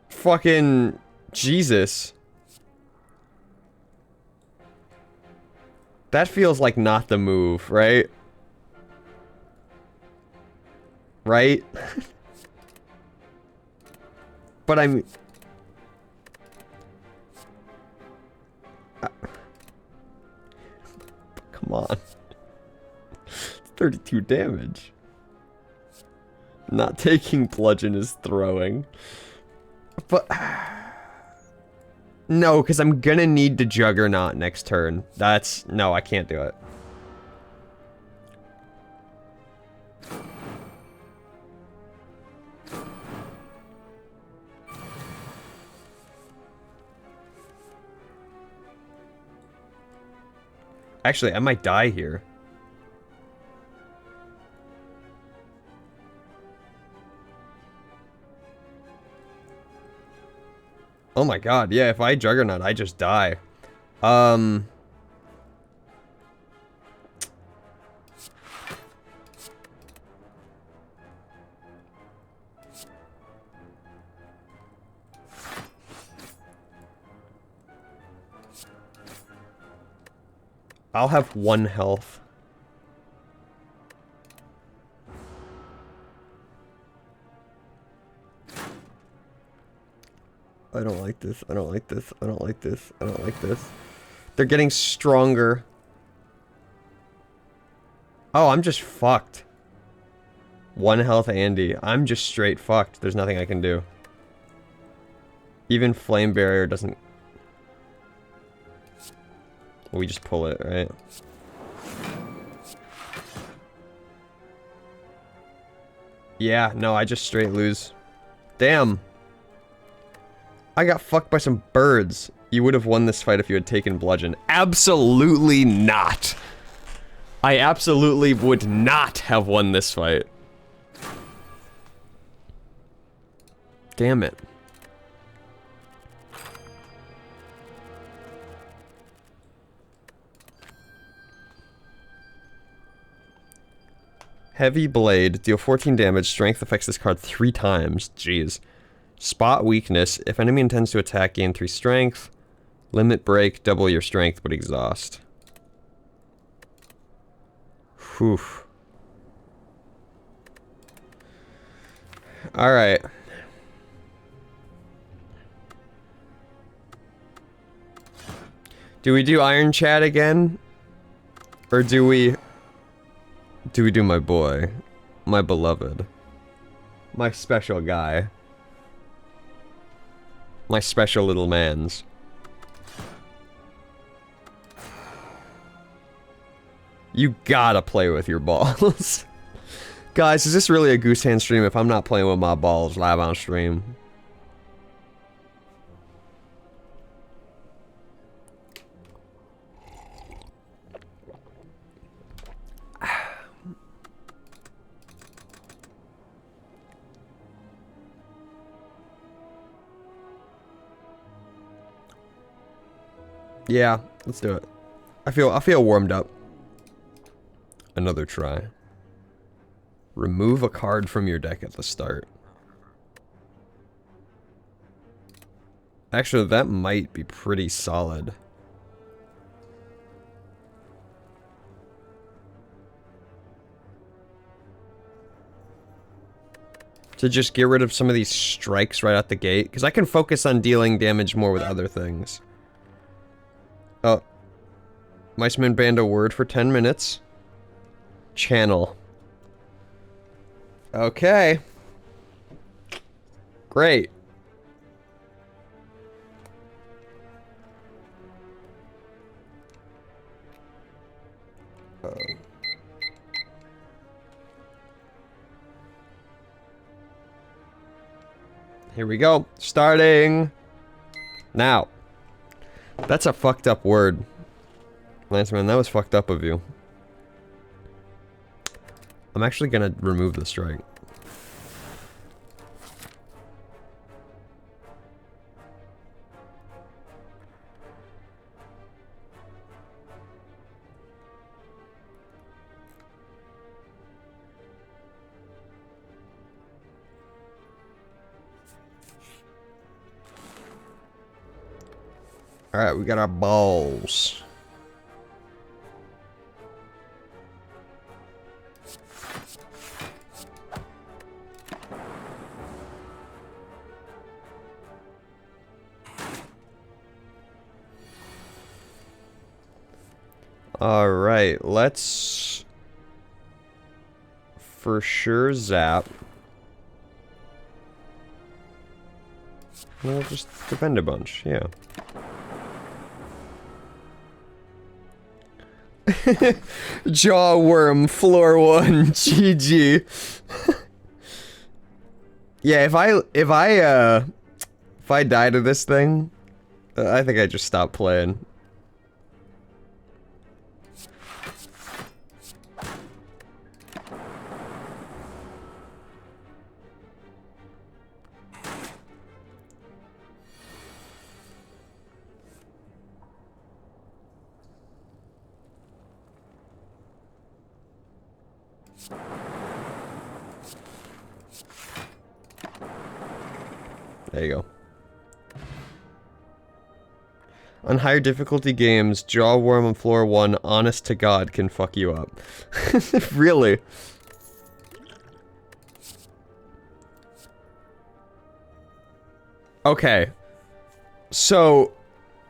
Fucking... Jesus. That feels like not the move, right? Right? But I'm... Come on. It's 32 damage. Not taking bludgeon is throwing. But... No, because I'm gonna need to Juggernaut next turn. That's... No, I can't do it. Actually, I might die here. Oh my god, yeah, if I Juggernaut, I just die. I'll have 1 health. I don't like this. I don't like this. I don't like this. I don't like this. They're getting stronger. Oh, I'm just fucked. 1 health Andy. I'm just straight fucked. There's nothing I can do. Even Flame Barrier doesn't... We just pull it, right? Yeah, no, I just straight lose. Damn. I got fucked by some birds. You would have won this fight if you had taken Bludgeon. Absolutely not. I absolutely would not have won this fight. Damn it. Heavy Blade. Deal 14 damage. Strength affects this card 3 times. Jeez. Spot Weakness. If enemy intends to attack, gain 3 strength. Limit Break. Double your strength, but exhaust. Whew. Alright. Do we do Iron Chat again? Or do we do my boy? My beloved. My special guy. My special little mans. You gotta play with your balls. Guys, is this really a Goose Hand stream if I'm not playing with my balls live on stream? Yeah, let's do it. I feel warmed up. Another try. Remove a card from your deck at the start. Actually, that might be pretty solid. To just get rid of some of these strikes right out the gate, because I can focus on dealing damage more with other things. Oh. Miceman banned a word for 10 minutes. Channel. Okay. Great. Here we go. Starting now. That's a fucked up word. Lanceman, that was fucked up of you. I'm actually gonna remove the strike. Alright, we got our balls. Alright, let's for sure zap. We'll just defend a bunch, yeah. Jaw worm, floor 1, GG. Yeah, if I die to this thing, I think I just stop playing. There you go. On higher difficulty games, Jaw Worm on floor 1, honest to God, can fuck you up. Really? Okay. So,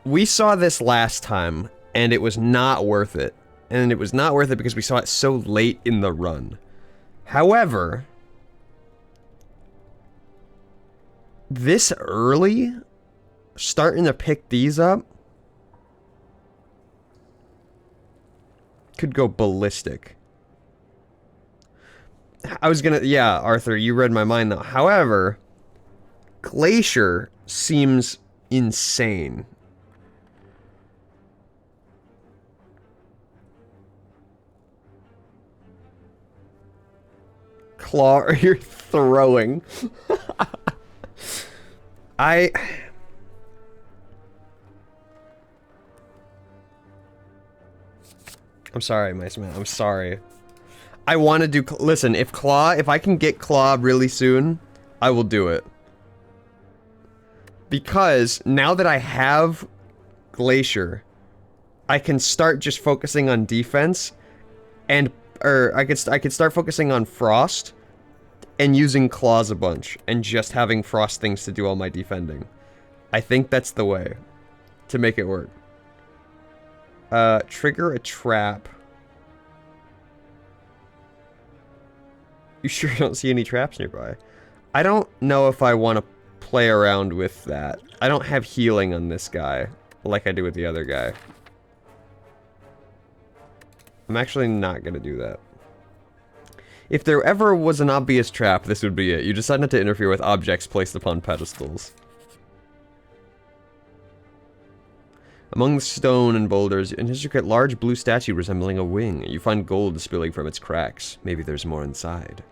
we saw this last time, and it was not worth it. And it was not worth it because we saw it so late in the run. However, this early, starting to pick these up, could go ballistic. I was gonna, yeah, Arthur, you read my mind though. However, Glacier seems insane. Claw, you're throwing. I'm sorry, Mice Man. I'm sorry. I want to do... Listen, if I can get Claw really soon, I will do it. Because now that I have Glacier, I can start just focusing on defense, and... I could start focusing on Frost, and using Claws a bunch, and just having Frost things to do all my defending. I think that's the way to make it work. Trigger a trap. You sure don't see any traps nearby? I don't know if I want to play around with that. I don't have healing on this guy, like I do with the other guy. I'm actually not gonna do that. If there ever was an obvious trap, this would be it. You decide not to interfere with objects placed upon pedestals. Among the stone and boulders, an intricate large blue statue resembling a wing. You find gold spilling from its cracks. Maybe there's more inside.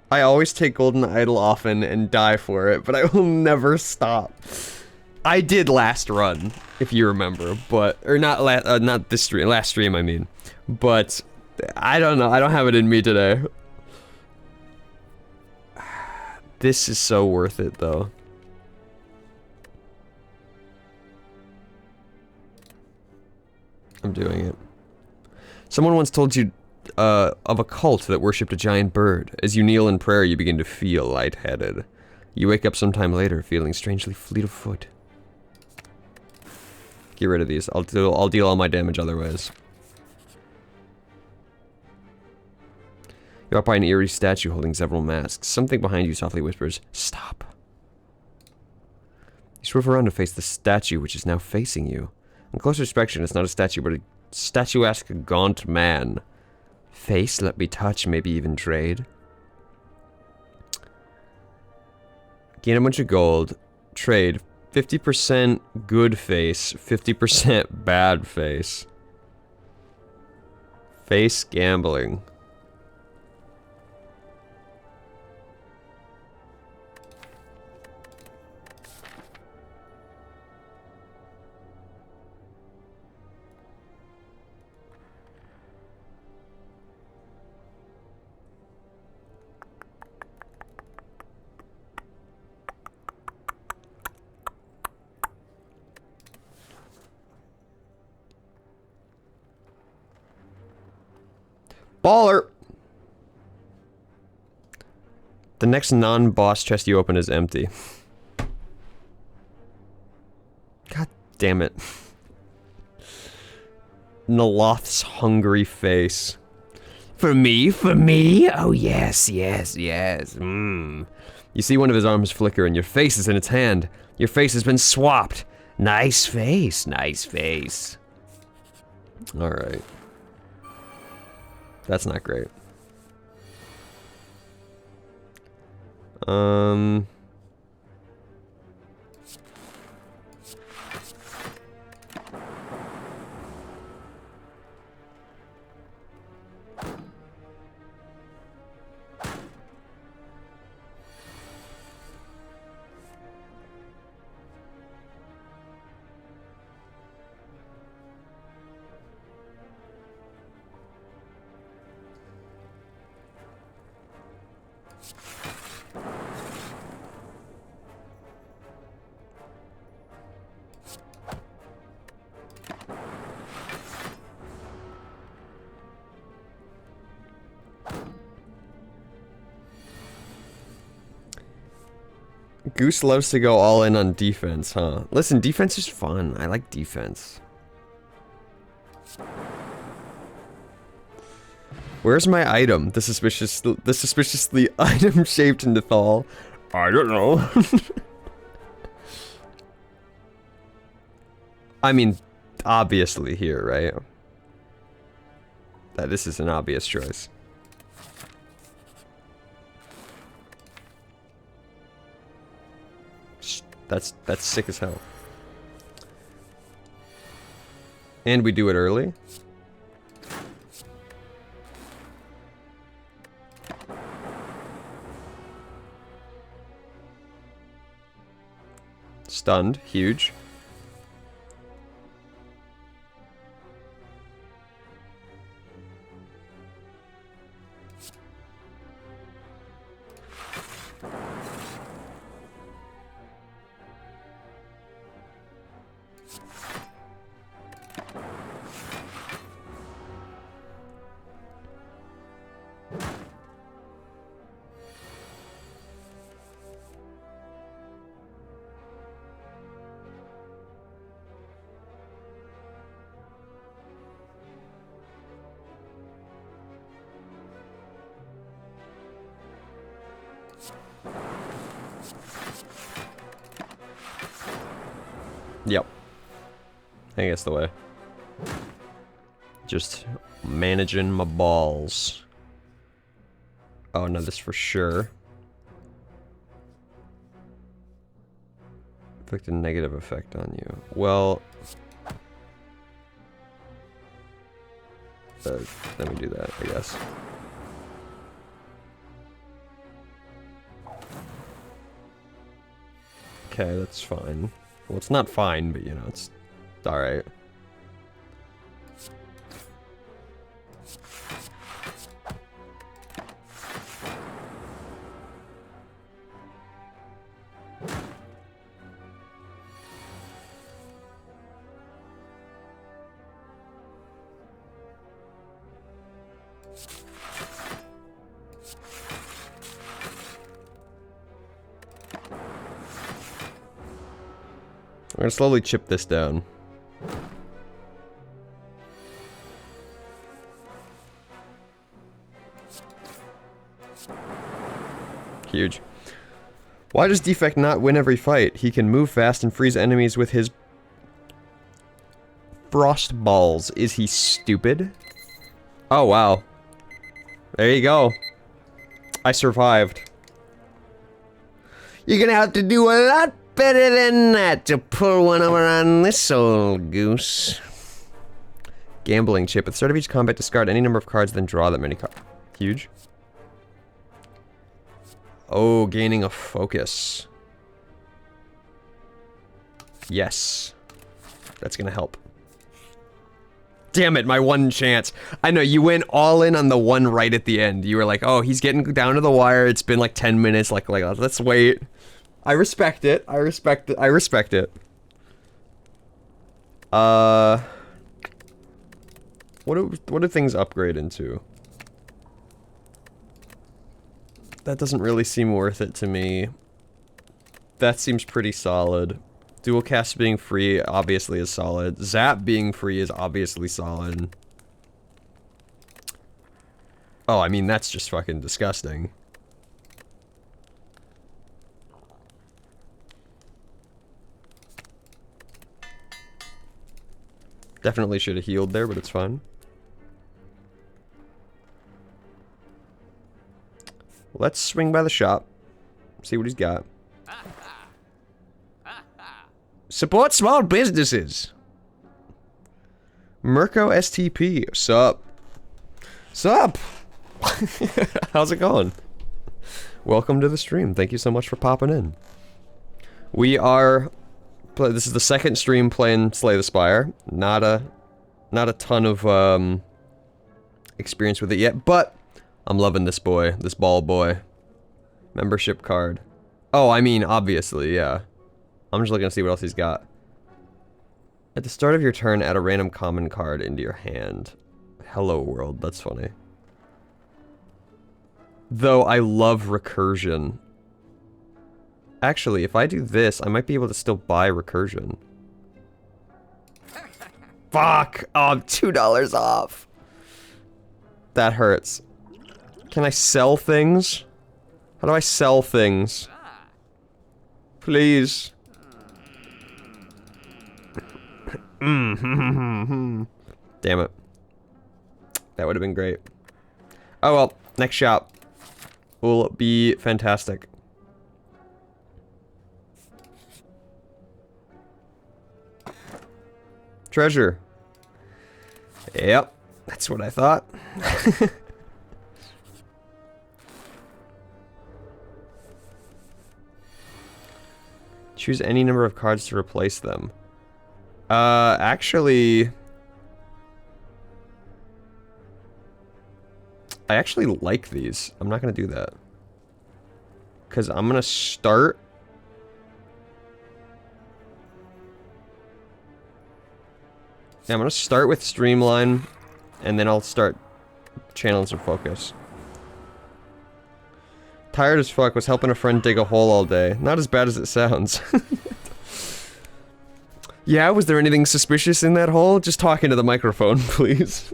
I always take Golden Idol often and die for it, but I will never stop. I did last run, if you remember, but... Or not this stream, last stream I mean. But, I don't know, I don't have it in me today. This is so worth it, though. I'm doing it. Someone once told you of a cult that worshipped a giant bird. As you kneel in prayer, you begin to feel lightheaded. You wake up sometime later, feeling strangely fleet of foot. Get rid of these. I'll deal all my damage otherwise. You're up by an eerie statue holding several masks. Something behind you softly whispers, "Stop." You swerve around to face the statue, which is now facing you. On closer inspection, it's not a statue, but a statuesque gaunt man. Face, let me touch, maybe even trade. Gain a bunch of gold. Trade. 50% good face, 50% bad face. Face gambling. Baller! The next non-boss chest you open is empty. God damn it. Naloth's hungry face. For me? For me? Oh yes, yes, yes. You see one of his arms flicker and your face is in its hand. Your face has been swapped. Nice face, nice face. Alright. That's not great. Goose loves to go all in on defense, huh? Listen, defense is fun. I like defense. Where's my item? The suspiciously item-shaped Nithal. I don't know. I mean, obviously here, right? This is an obvious choice. That's sick as hell. And we do it early. Stunned, huge. Yep. I think that's the way. Just managing my balls. Oh no, this for sure. Inflict a negative effect on you. Well, let me do that, I guess. Okay, that's fine. Well, it's not fine, but you know, it's alright. I'm gonna slowly chip this down. Huge. Why does Defect not win every fight? He can move fast and freeze enemies with his frost balls. Is he stupid? Oh wow. There you go. I survived. You're gonna have to do a lot better than that to pull one over on this old goose. Gambling chip. At the start of each combat, discard any number of cards, then draw that many cards. Huge. Oh, gaining a focus. Yes. That's gonna help. Damn it, my one chance. I know, you went all in on the one right at the end. You were like, oh, he's getting down to the wire. It's been like 10 minutes. Like let's wait. I respect it. I respect it. I respect it. What do things upgrade into? That doesn't really seem worth it to me. That seems pretty solid. Dual cast being free obviously is solid. Zap being free is obviously solid. Oh, I mean, that's just fucking disgusting. Definitely should have healed there, but it's fine. Let's swing by the shop. See what he's got. Support small businesses. Mirko STP. Sup? Sup? How's it going? Welcome to the stream. Thank you so much for popping in. We are... This is the second stream playing Slay the Spire. Not a ton of experience with it yet, but I'm loving this boy, this ball boy. Membership card. Oh, I mean, obviously, yeah. I'm just looking to see what else he's got. At the start of your turn, add a random common card into your hand. Hello world, that's funny. Though I love recursion. Actually, if I do this, I might be able to still buy recursion. Fuck! Oh, I'm $2 off. That hurts. Can I sell things? How do I sell things? Please. Damn it. That would have been great. Oh well, next shop will be fantastic. Treasure. Yep, that's what I thought. Choose any number of cards to replace them. Actually... I actually like these. I'm not gonna do that. Because I'm gonna start... Yeah, I'm gonna start with Streamline, and then I'll start channeling some focus. Tired as fuck, was helping a friend dig a hole all day. Not as bad as it sounds. Yeah, was there anything suspicious in that hole? Just talking to the microphone, please.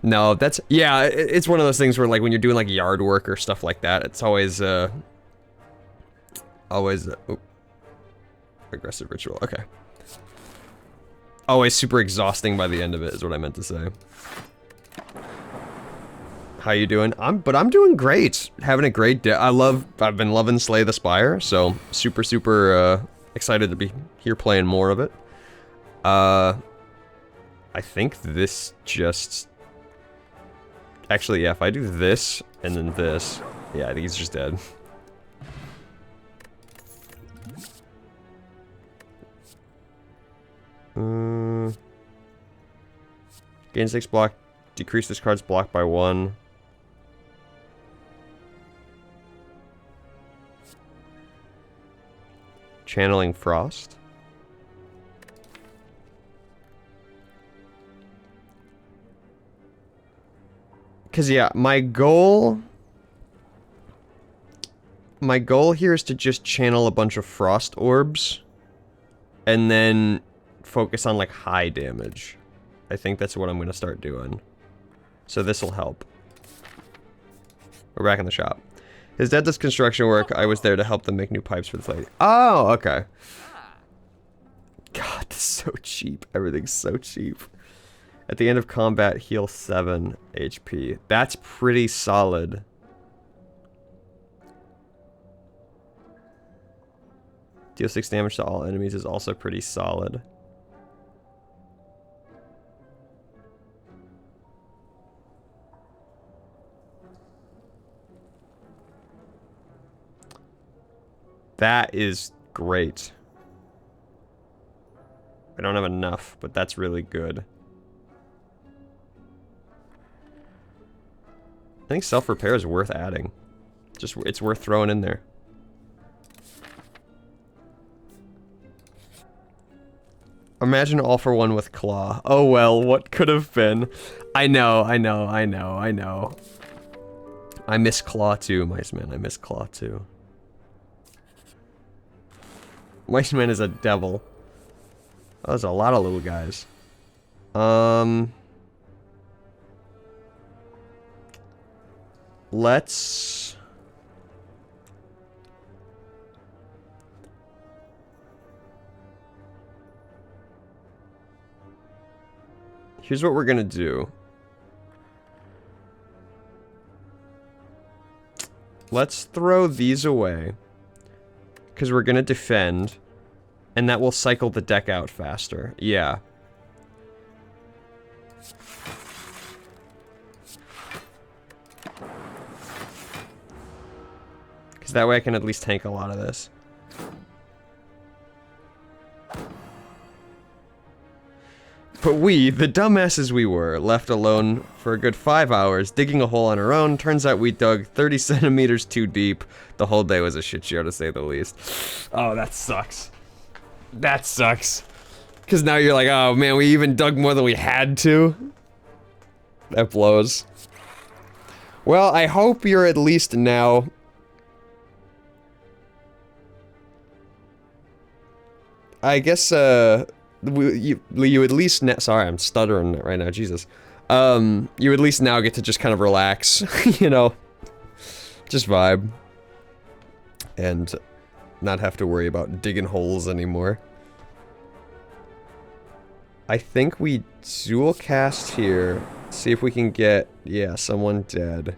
No, that's... Yeah, it's one of those things where, like, when you're doing, like, yard work or stuff like that, it's always, aggressive ritual, okay. Always super exhausting by the end of it, is what I meant to say. How you doing? I'm doing great. Having a great day. I've been loving Slay the Spire, so super, excited to be here playing more of it. I think this just... Actually, yeah, if I do this, and then this... Yeah, I think he's just dead. Gain 6 block. Decrease this card's block by 1. Channeling Frost. Cause yeah, my goal here is to just channel a bunch of Frost Orbs and then focus on like high damage. I think that's what I'm gonna start doing. So this'll help. We're back in the shop. His dad does construction work. I was there to help them make new pipes for this lady. Oh, okay. God, this is so cheap. Everything's so cheap. At the end of combat, heal 7 HP. That's pretty solid. Deal 6 damage to all enemies is also pretty solid. That is great. I don't have enough, but that's really good. I think self-repair is worth adding. Just, it's worth throwing in there. Imagine all for one with claw. Oh well, what could have been? I know. I miss claw too, Mice Man. I miss claw too. Mice Man is a devil. Oh, there's a lot of little guys. Let's... Here's what we're gonna do. Let's throw these away. Because we're gonna defend. And that will cycle the deck out faster. Yeah. Because that way I can at least tank a lot of this. But we, the dumbasses we were, left alone for a good 5 hours, digging a hole on our own. Turns out we dug 30 centimeters too deep. The whole day was a shit show, to say the least. Oh, that sucks. That sucks. Because now you're like, oh man, we even dug more than we had to. That blows. Well, I hope you're at least now I guess, you at least, sorry, I'm stuttering right now, Jesus. You at least now get to just kind of relax, you know? Just vibe. And not have to worry about digging holes anymore. I think we dual cast here. See if we can get, yeah, someone dead.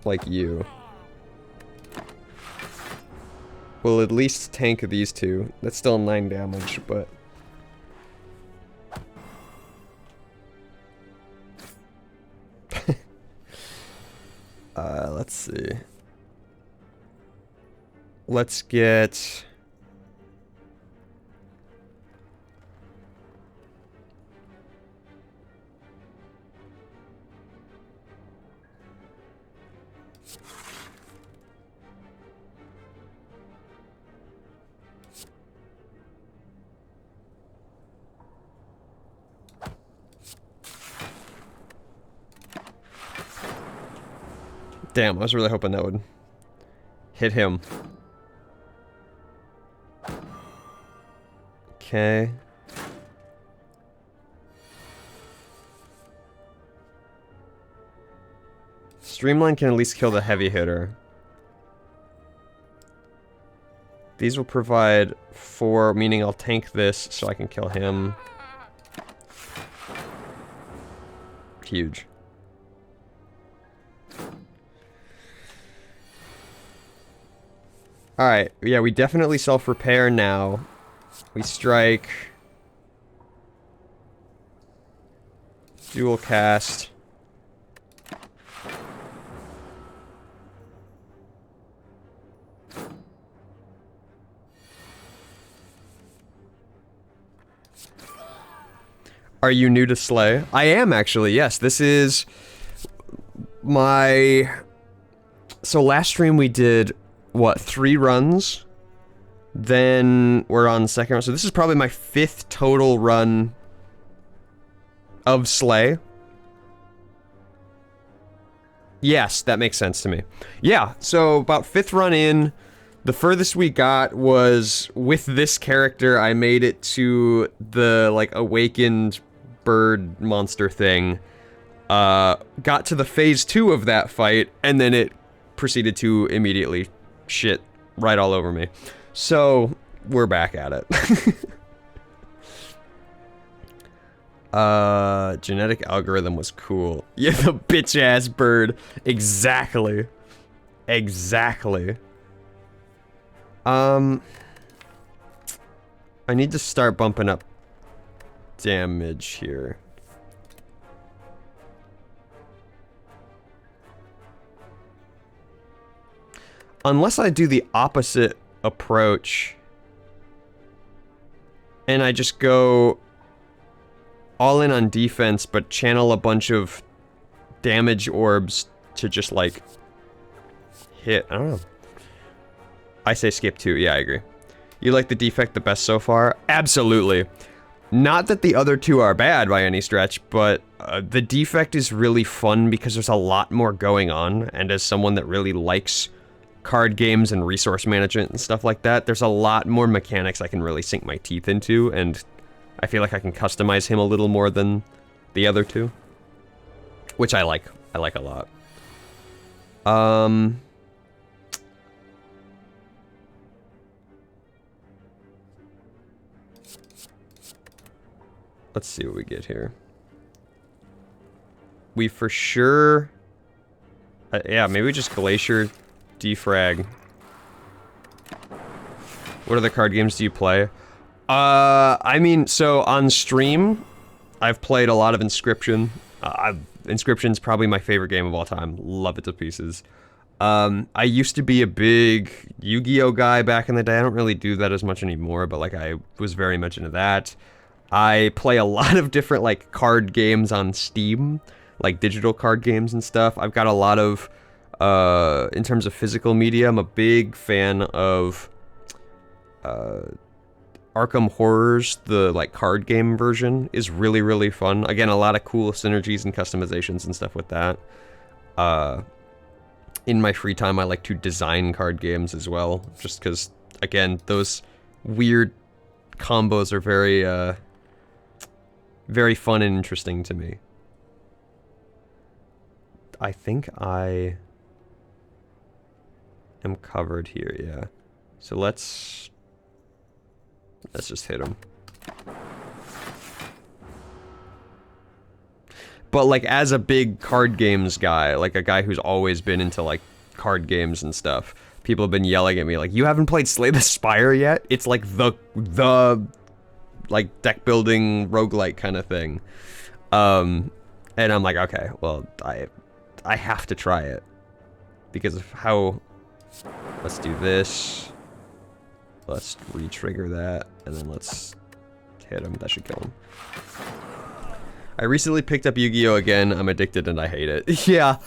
Like you. We'll at least tank these two. That's still 9 damage, but... let's see. Let's get... Damn, I was really hoping that would hit him. Okay. Streamline can at least kill the heavy hitter. These will provide 4, meaning I'll tank this so I can kill him. Huge. Alright, yeah, we definitely self-repair now. We strike. Dual cast. Are you new to Slay? I am actually, yes. This is my... So last stream we did, what, 3 runs? Then we're on the second run. So this is probably my 5th total run of Slay. Yes, that makes sense to me. Yeah, so about 5th run in, the furthest we got was with this character. I made it to the, like, awakened bird monster thing. Got to the phase 2 of that fight, and then it proceeded to immediately shit right all over me. So, we're back at it. Genetic algorithm was cool. Yeah, the bitch-ass bird. Exactly. Exactly. I need to start bumping up damage here. Unless I do the opposite approach and I just go all in on defense but channel a bunch of damage orbs to just like hit. I don't know. I say skip 2. Yeah, I agree. You like the defect the best so far? Absolutely. Not that the other 2 are bad by any stretch, but the defect is really fun because there's a lot more going on, and as someone that really likes card games and resource management and stuff like that, there's a lot more mechanics I can really sink my teeth into, and I feel like I can customize him a little more than the other 2. Which I like. I like a lot. Let's see what we get here. We for sure... yeah, maybe just Glacier defrag. What other card games do you play? I mean, so on stream, I've played a lot of Inscription. Inscription's probably my favorite game of all time. Love it to pieces. I used to be a big Yu-Gi-Oh guy back in the day. I don't really do that as much anymore, but like I was very much into that. I play a lot of different like card games on Steam, like digital card games and stuff. I've got a lot of, in terms of physical media, I'm a big fan of Arkham Horrors. The like card game version is really, really fun. Again, a lot of cool synergies and customizations and stuff with that. in my free time, I like to design card games as well, just because, again, those weird combos are very, very fun and interesting to me. I think I am covered here, yeah. So let's just hit him. But, like, as a big card games guy, like a guy who's always been into, like, card games and stuff, people have been yelling at me, like, you haven't played Slay the Spire yet? It's, like, the like, deck-building roguelike kind of thing. And I'm like, okay, well, I have to try it. Because of how... Let's do this. Let's re-trigger that, and then let's hit him. That should kill him. I recently picked up Yu-Gi-Oh! Again. I'm addicted and I hate it. Yeah,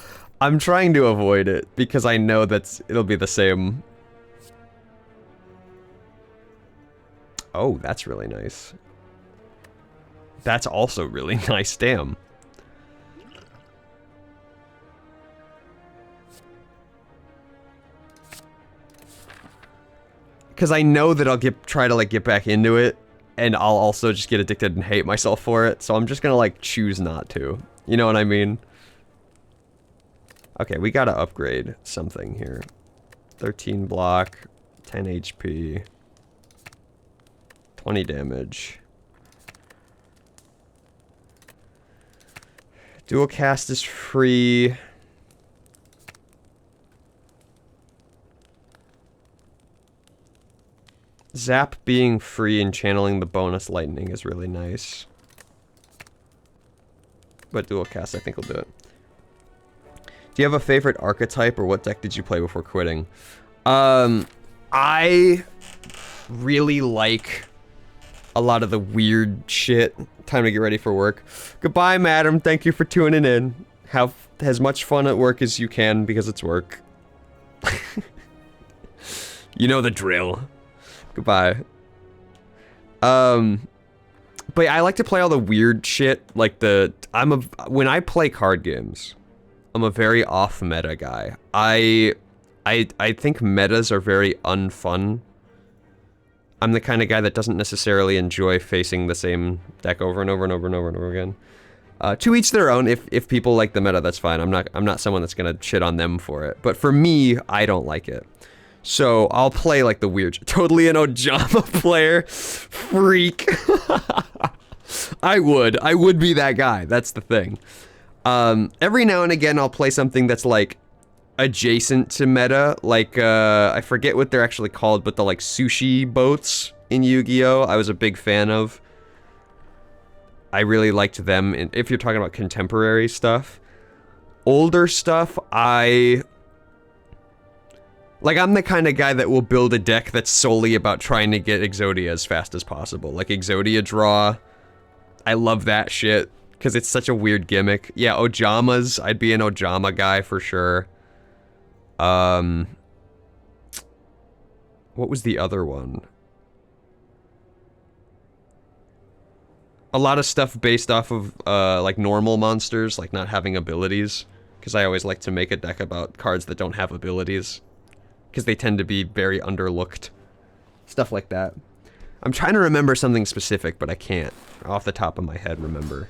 I'm trying to avoid it because I know it'll be the same. Oh, that's really nice. That's also really nice, damn. Because I know that I'll try to like get back into it, and I'll also just get addicted and hate myself for it, so I'm just gonna like choose not to. You know what I mean? Okay, we gotta upgrade something here. 13 block, 10 HP, 20 damage. Dual cast is free. Zap being free and channeling the bonus lightning is really nice. But dual cast I think will do it. Do you have a favorite archetype, or what deck did you play before quitting? I really like a lot of the weird shit. Time to get ready for work. Goodbye, madam. Thank you for tuning in. Have as much fun at work as you can because it's work. You know the drill. Goodbye. But I like to play all the weird shit, like when I play card games, I'm a very off-meta guy. I think metas are very unfun. I'm the kind of guy that doesn't necessarily enjoy facing the same deck over and over and over and over and over again. To each their own. If people like the meta, that's fine. I'm not someone that's gonna shit on them for it. But for me, I don't like it. So I'll play like the weird, totally an Ojama player, freak. I would be that guy. That's the thing. Every now and again, I'll play something that's like adjacent to meta, like I forget what they're actually called, but the like sushi boats in Yu-Gi-Oh! I was a big fan of. I really liked them. If you're talking about contemporary stuff, older stuff, I'm the kind of guy that will build a deck that's solely about trying to get Exodia as fast as possible. Like Exodia draw. I love that shit, because it's such a weird gimmick. Yeah, Ojamas. I'd be an Ojama guy for sure. What was the other one? A lot of stuff based off of, like, normal monsters, like not having abilities. Because I always like to make a deck about cards that don't have abilities. Because they tend to be very underlooked. Stuff like that. I'm trying to remember something specific, but I can't, off the top of my head, remember.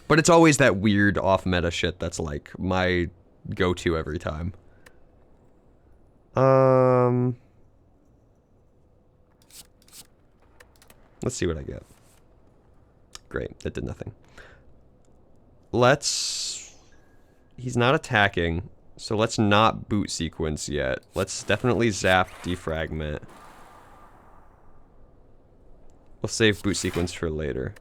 But it's always that weird off-meta shit that's, like, my go-to every time. Let's see what I get. Great, that did nothing. He's not attacking. So let's not boot sequence yet. Let's definitely zap defragment. We'll save boot sequence for later.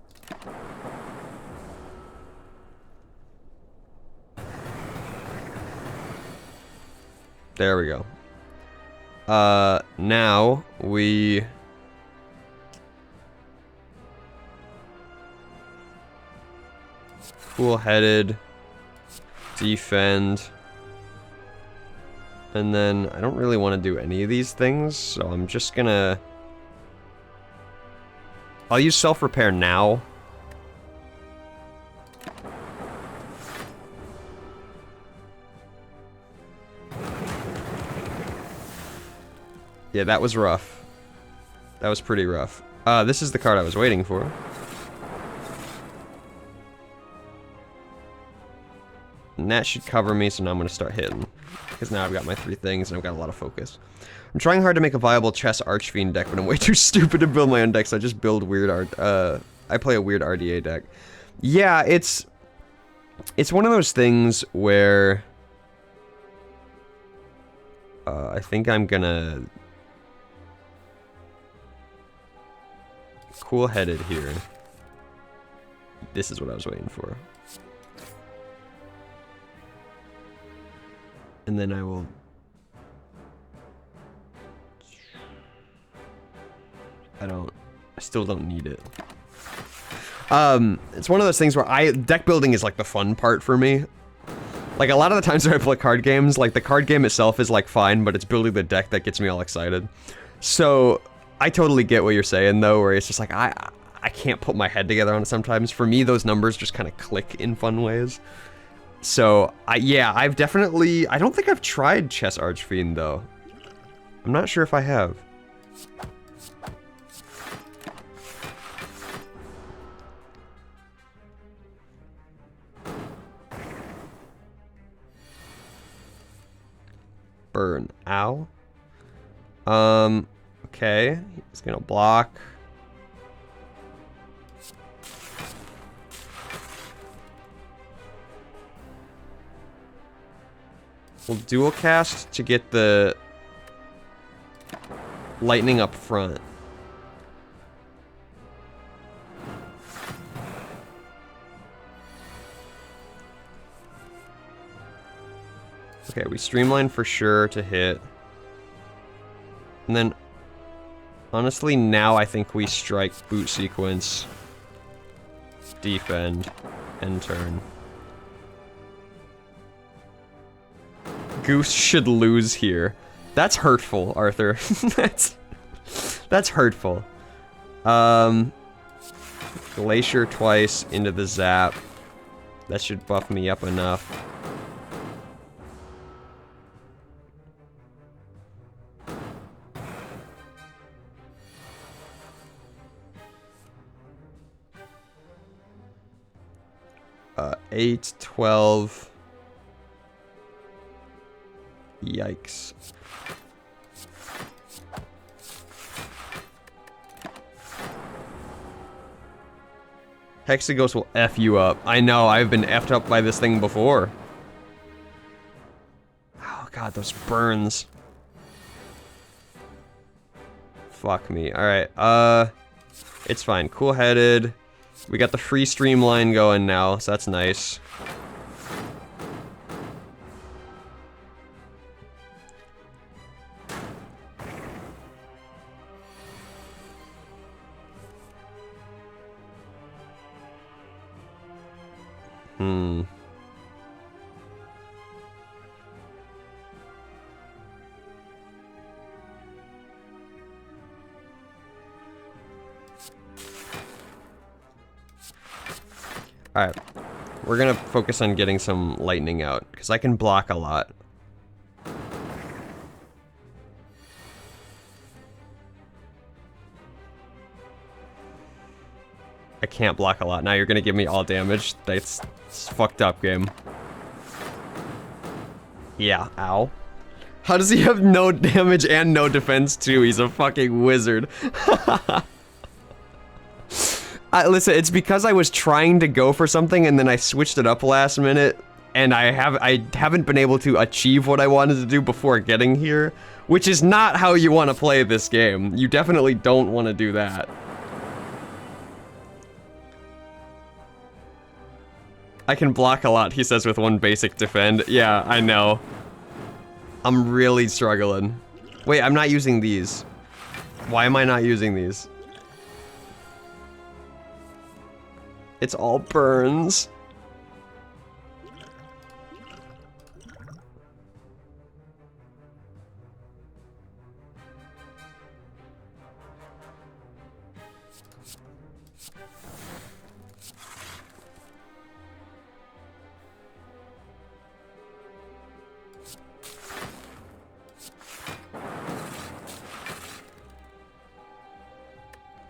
There we go. Now we... Cool-headed. Defend. And then, I don't really want to do any of these things, so I'm just gonna... I'll use self-repair now. Yeah, that was rough. That was pretty rough. This is the card I was waiting for. And that should cover me, so now I'm gonna start hitting. Because now I've got my 3 things and I've got a lot of focus. I'm trying hard to make a viable chess Archfiend deck, but I'm way too stupid to build my own deck, so I just build weird I play a weird RDA deck. Yeah, it's one of those things where I think I'm gonna cool-headed here. This is what I was waiting for. And then I will... I still don't need it. It's one of those things where deck building is like the fun part for me. Like a lot of the times when I play card games, like the card game itself is like fine, but it's building the deck that gets me all excited. So I totally get what you're saying though, where it's just like I can't put my head together on it sometimes. For me, those numbers just kind of click in fun ways. So yeah, I've definitely, I don't think I've tried Chess Archfiend though. I'm not sure if I have. Burn. Ow. Okay. He's gonna block. We'll dual cast to get the lightning up front. Okay, we streamline for sure to hit. And then, honestly, now I think we strike boot sequence, defend, end turn. Goose should lose here. That's hurtful, Arthur. that's hurtful. Glacier twice into the zap. That should buff me up enough. Uh, 8, 12. Yikes. Hexaghost will F you up. I know, I've been F'd up by this thing before. Oh god, those burns. Fuck me. Alright, it's fine. Cool-headed. We got the free streamline going now, so that's nice. Alright, we're gonna focus on getting some lightning out, because I can block a lot. I can't block a lot. Now you're gonna give me all damage. That's fucked up, game. Yeah, ow. How does he have no damage and no defense too? He's a fucking wizard. Listen, it's because I was trying to go for something and then I switched it up last minute, and I haven't been able to achieve what I wanted to do before getting here, which is not how you want to play this game. You definitely don't want to do that. I can block a lot, he says, with one basic defend. Yeah, I know. I'm really struggling. Wait, I'm not using these. Why am I not using these? It's all burns.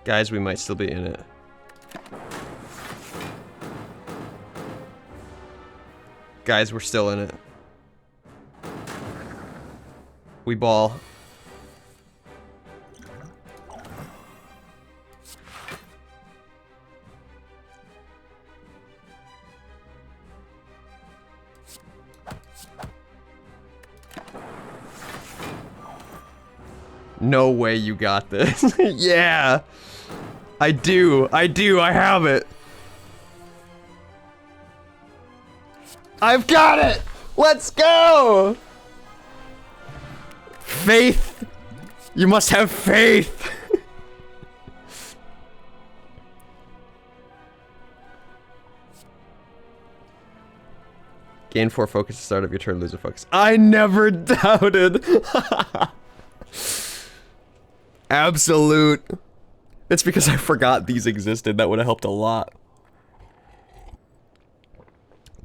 Guys, we might still be in it. Guys, we're still in it. We ball. No way you got this. Yeah. I do, I have it. I've got it! Let's go! Faith! You must have faith! Gain 4 focus at the start of your turn, lose a focus. I never doubted! Absolute. It's because I forgot these existed. That would have helped a lot.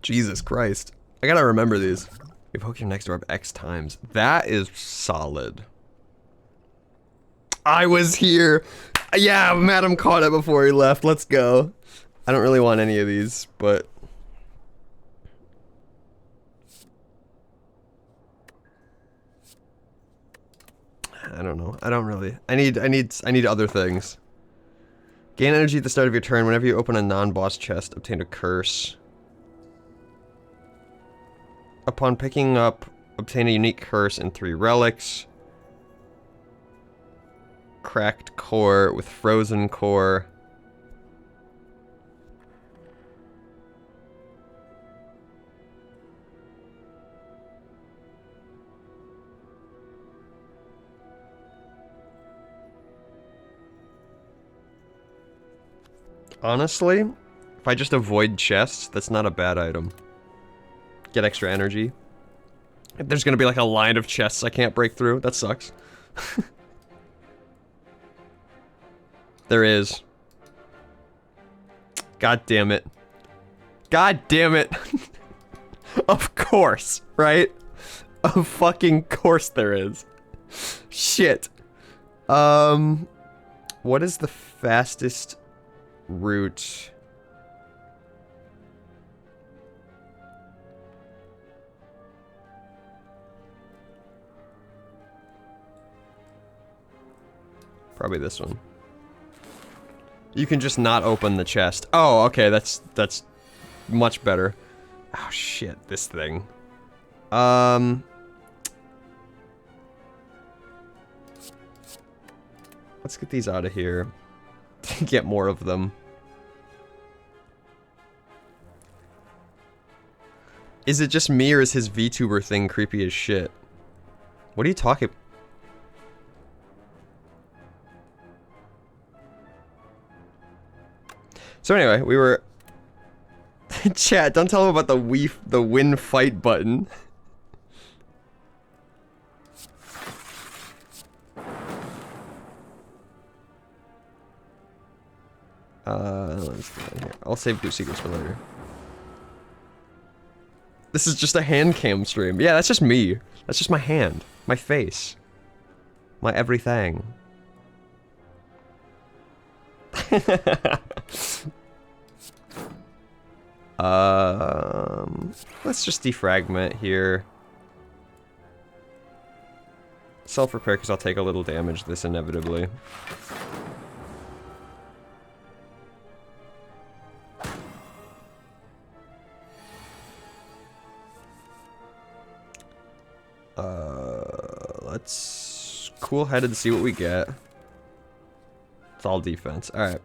Jesus Christ. I gotta remember these. Evoke your next orb X times. That is solid. I was here. Yeah, Madam caught it before he left. Let's go. I don't really want any of these, but... I don't know. I don't really. I need other things. Gain energy at the start of your turn. Whenever you open a non-boss chest, obtain a curse. Upon picking up, obtain a unique curse and 3 relics. Cracked core with frozen core. Honestly, if I just avoid chests, that's not a bad item. Get extra energy. If there's gonna be like a line of chests I can't break through, that sucks. There is. God damn it. God damn it. Of course, right? Of fucking course there is. Shit. What is the fastest route? Probably this one. You can just not open the chest. Oh, okay, that's much better. Oh shit, this thing. Let's get these out of here. Get more of them. Is it just me or is his VTuber thing creepy as shit? What are you talking? So anyway, we were... Chat, don't tell him about the win fight button. Let's get in here. I'll save Goose Secrets for later. This is just a hand cam stream. Yeah, that's just me. That's just my hand. My face. My everything. Let's just defragment here. Self-repair, because I'll take a little damage this inevitably. Let's cool-headed see what we get. It's all defense. Alright.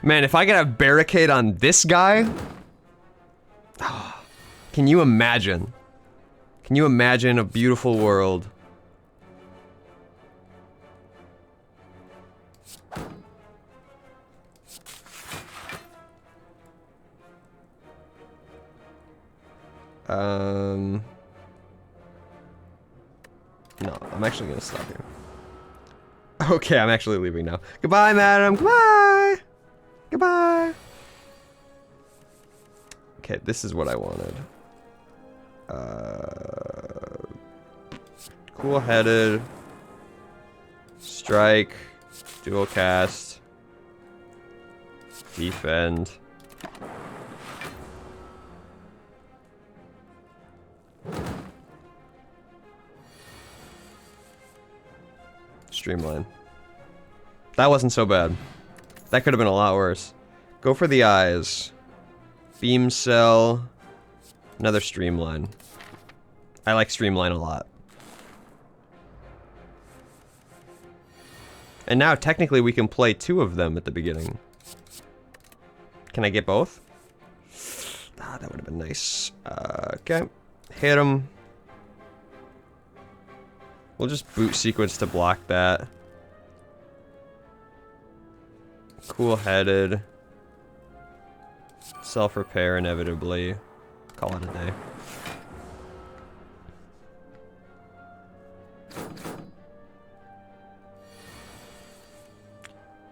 Man, if I could have barricade on this guy... Can you imagine? Can you imagine a beautiful world? No, I'm actually gonna stop here. Okay, I'm actually leaving now. Goodbye, madam. Goodbye. Goodbye. Okay, this is what I wanted. Cool-headed. Strike. Dual cast. Defend. Streamline. That wasn't so bad. That could have been a lot worse. Go for the eyes. Beam cell. Another streamline. I like streamline a lot. And now technically we can play 2 of them at the beginning. Can I get both? Ah, that would have been nice. Okay. Hit him. We'll just boot sequence to block that. Cool-headed. Self-repair inevitably. Call it a day.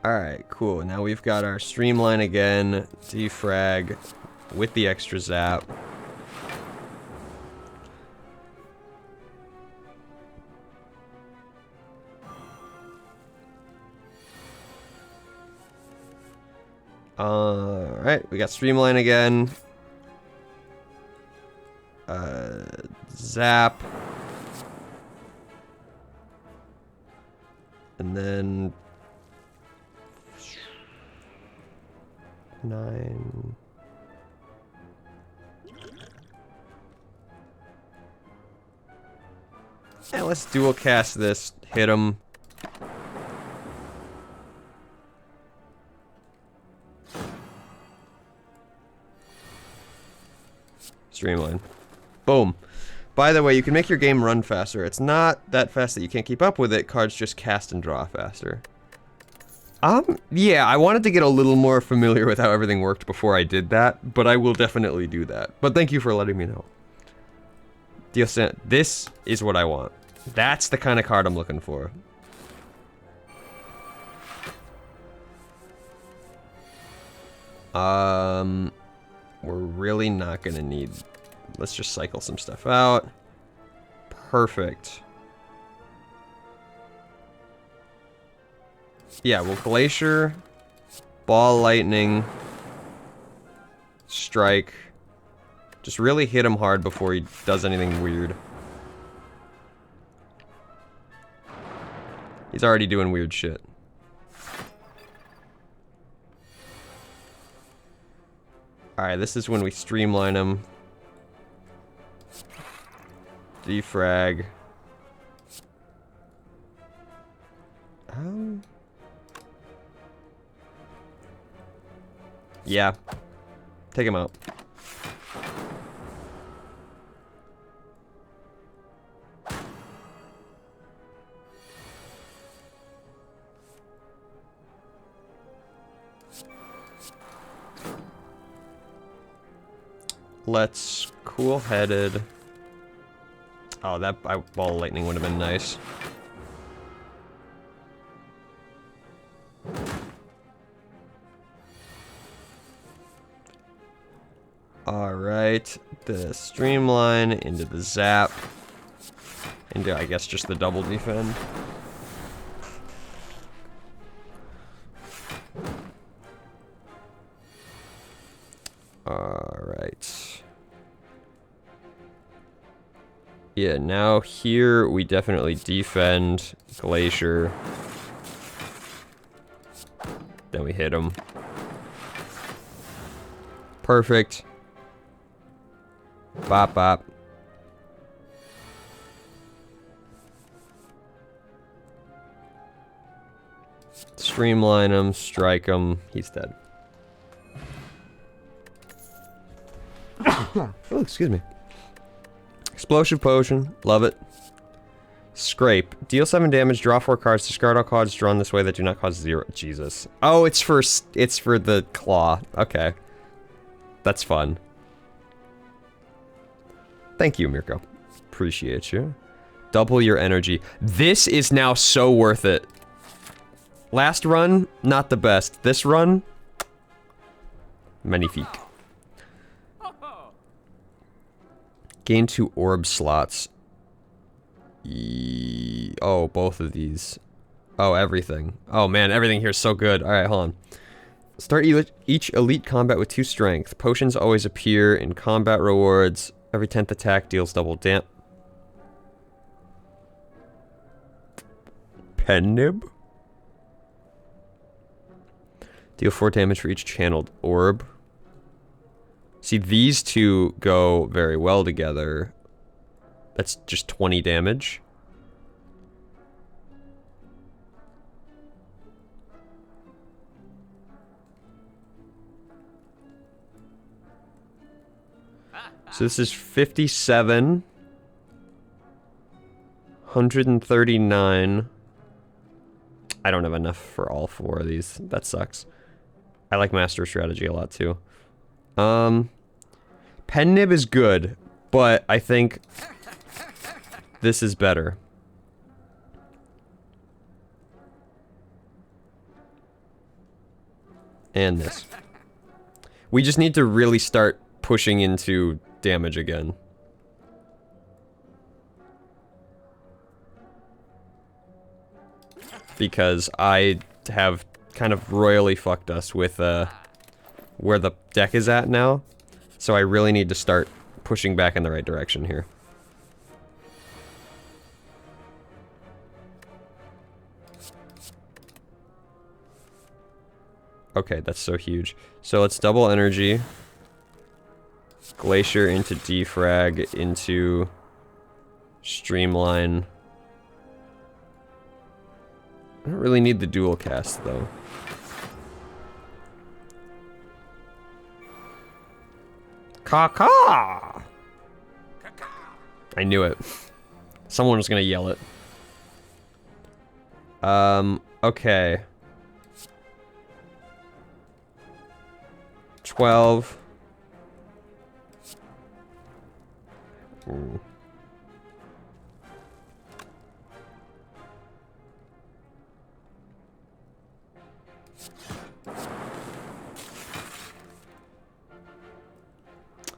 Alright, cool. Now we've got our streamline again. Defrag with the extra zap. Alright, we got streamline again. Zap. And then 9. Yeah, let's dual cast this. Hit him. Streamline. Boom. By the way, you can make your game run faster. It's not that fast that you can't keep up with it. Cards just cast and draw faster. Yeah, I wanted to get a little more familiar with how everything worked before I did that, but I will definitely do that. But thank you for letting me know. This is what I want. That's the kind of card I'm looking for. We're really not gonna need... Let's just cycle some stuff out. Perfect. Yeah, we'll Glacier, Ball Lightning, Strike. Just really hit him hard before he does anything weird. He's already doing weird shit. Alright, this is when we streamline him. Defrag. Yeah. Take him out. Let's cool-headed. Oh, that ball of lightning would have been nice. Alright, the streamline into the zap. Into, I guess, just the double defend. Alright. Yeah, now here we definitely defend Glacier. Then we hit him. Perfect. Bop bop. Streamline him, strike him, he's dead. Oh, excuse me. Explosive Potion, love it. Scrape. Deal 7 damage, draw 4 cards, discard all cards drawn this way that do not cause 0. Jesus. Oh, it's for the claw. Okay. That's fun. Thank you, Mirko. Appreciate you. Double your energy. This is now so worth it. Last run, not the best. This run, magnifique. Gain 2 orb slots. Oh, both of these. Oh, everything. Oh man, everything here is so good. Alright, hold on. Start each elite combat with 2 strength. Potions always appear in combat rewards. Every 10th attack deals double damage. Pen nib? Deal 4 damage for each channeled orb. See, these two go very well together. That's just 20 damage. So this is 57. 139. I don't have enough for all 4 of these. That sucks. I like Master Strategy a lot too. Pen nib is good, but I think this is better. And this. We just need to really start pushing into damage again. Because I have kind of royally fucked us with where the deck is at now. So I really need to start pushing back in the right direction here. Okay, that's so huge. So let's double energy. Glacier into defrag into streamline. I don't really need the dual cast though. Caca! I knew it. Someone was gonna yell it. Okay. 12. Ooh.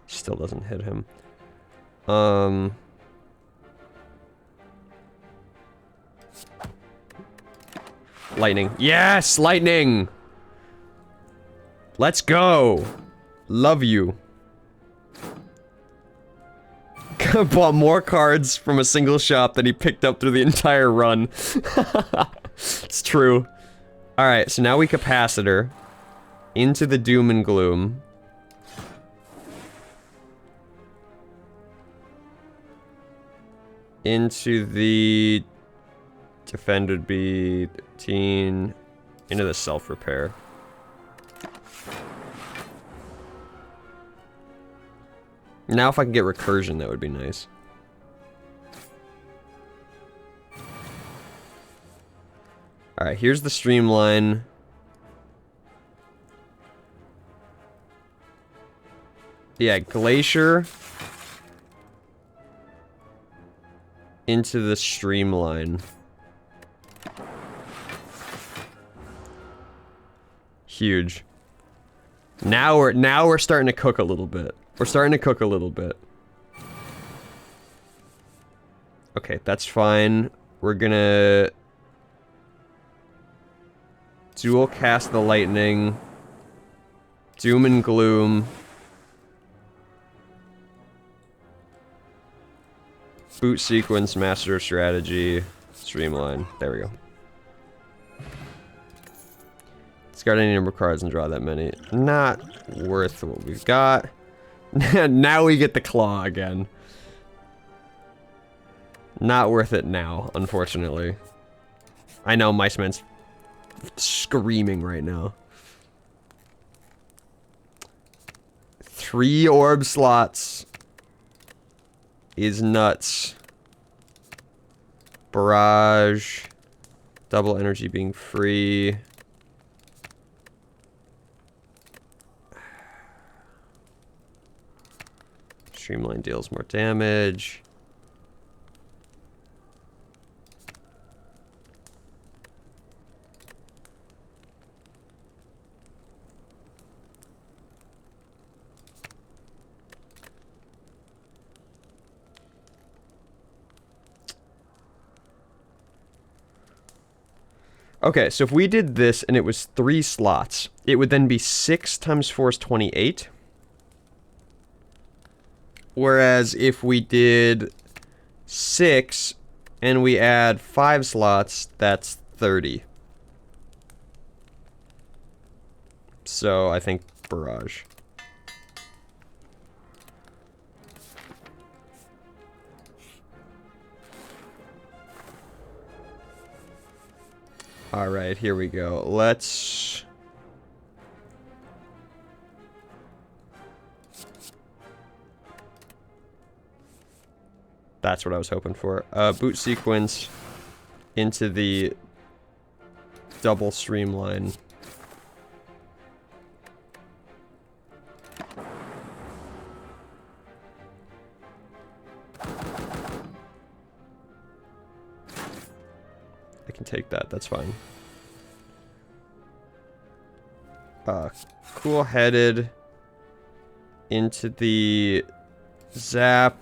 Still doesn't hit him. Lightning. Yes! Lightning! Let's go! Love you. Bought more cards from a single shop than he picked up through the entire run. It's true. Alright, so now we capacitor into the doom and gloom. Into the defend would be 13. Into the self-repair. Now if I can get recursion, that would be nice. Alright, here's the streamline. Yeah, Glacier into the streamline. Huge. Now we're starting to cook a little bit. We're starting to cook a little bit. Okay, that's fine. We're gonna dual cast the lightning. Doom and gloom. Boot sequence, master strategy, streamline. There we go. Discard any number of cards and draw that many. Not worth what we've got. Now we get the claw again. Not worth it now, unfortunately. I know Mice Man's screaming right now. 3 orb slots is nuts. Barrage. Double energy being free. Streamline deals more damage. Okay, so if we did this and it was 3 slots, it would then be 6 times 4 is 28. Whereas if we did 6 and we add 5 slots, that's 30. So I think barrage. Alright, here we go. Let's... That's what I was hoping for. Boot sequence into the double streamline. I can take that, that's fine. Cool-headed into the zap,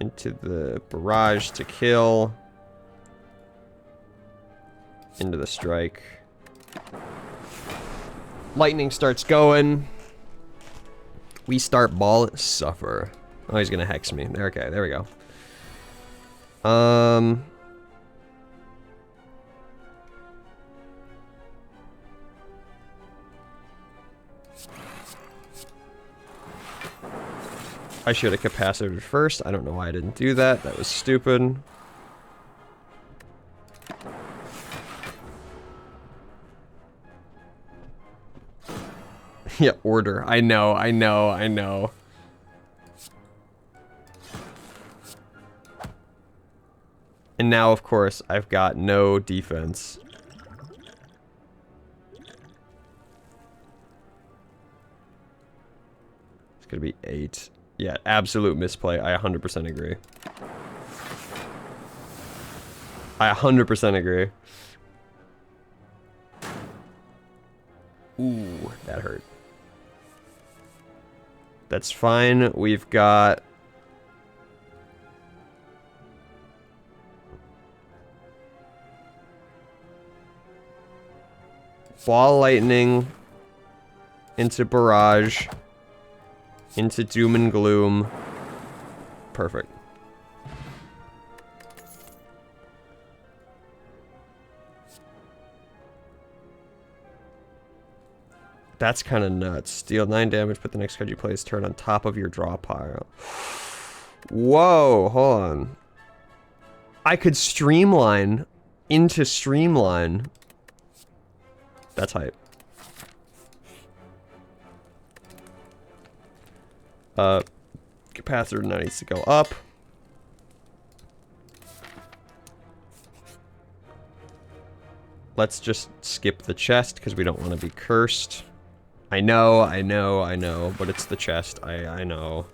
into the barrage to kill, into the strike. Lightning starts going. We start ball suffer. Oh, he's gonna hex me. Okay, there we go. I should have capacited first. I don't know why I didn't do that. That was stupid. Yeah, order. I know. And now, of course, I've got no defense. It's gonna be 8. Yeah, absolute misplay. I 100% agree. I 100% agree. Ooh, that hurt. That's fine. We've got... Ball lightning into barrage into doom and gloom. Perfect. That's kind of nuts. Deal 9 damage, put the next card you play is turn on top of your draw pile. Whoa, hold on. I could streamline into streamline. That's hype. Capacitor now needs to go up. Let's just skip the chest because we don't want to be cursed. I know, but it's the chest. I know.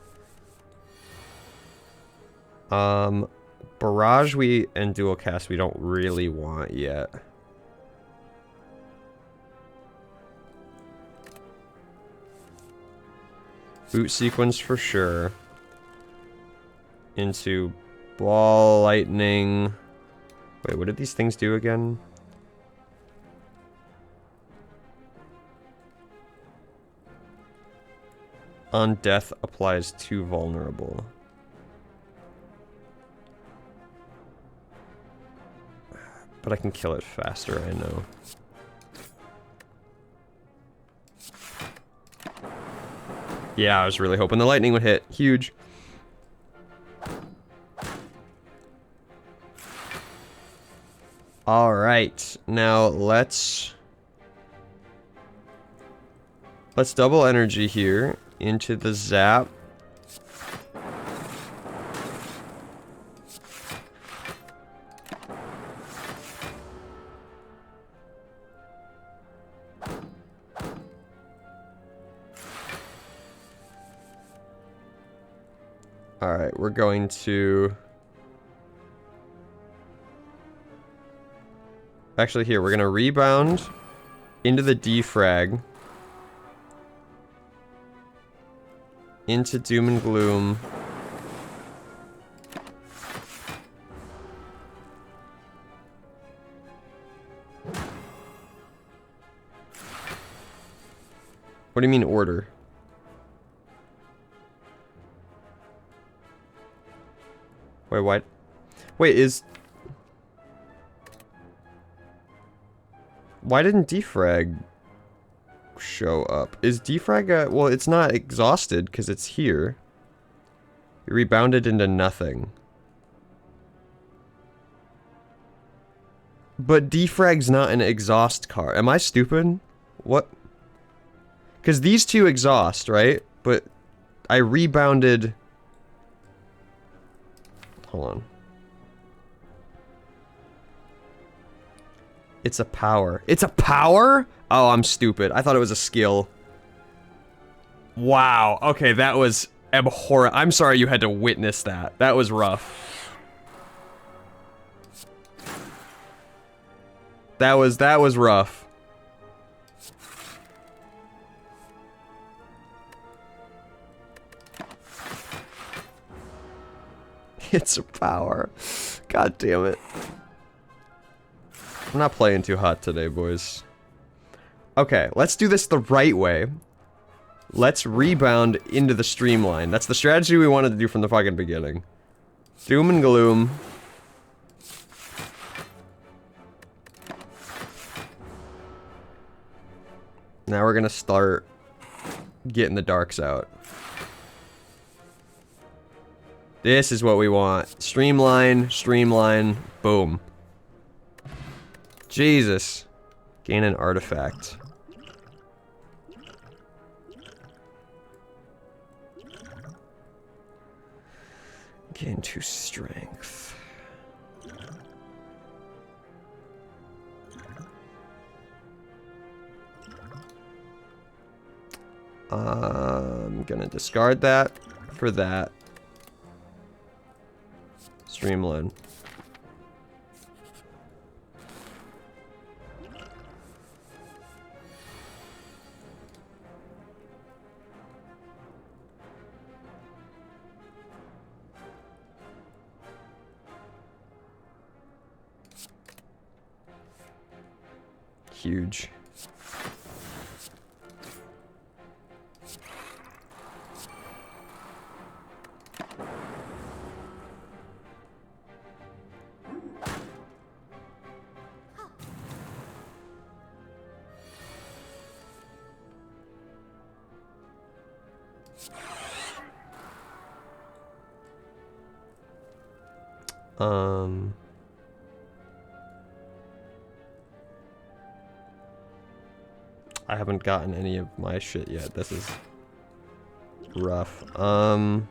Barrage and dual cast we don't really want yet. Boot sequence for sure. Into ball lightning. Wait, what did these things do again? On death applies 2 vulnerable. But I can kill it faster, I know. Yeah, I was really hoping the lightning would hit. Huge. Alright, now let's double energy here into the zap. Alright, we're going to... Actually, here, we're going to rebound into the defrag. Into doom and gloom. What do you mean order? Wait, what? Wait, is... Why didn't defrag show up? Is defrag, well, it's not exhausted because it's here. It rebounded into nothing. But defrag's not an exhaust card. Am I stupid? What? Because these two exhaust, right? But I rebounded... Hold on. It's a power. It's a power? Oh, I'm stupid. I thought it was a skill. Wow. Okay, that was abhorrent. I'm sorry you had to witness that. That was rough. That was rough. It's a power. God damn it. I'm not playing too hot today, boys. Okay, let's do this the right way. Let's rebound into the streamline. That's the strategy we wanted to do from the fucking beginning. Doom and gloom. Now we're gonna start getting the darks out. This is what we want. Streamline, streamline, boom. Jesus. Gain an artifact. Gain 2 strength. I'm gonna discard that for that. Streamline. Huge. I haven't gotten any of my shit yet. This is rough. I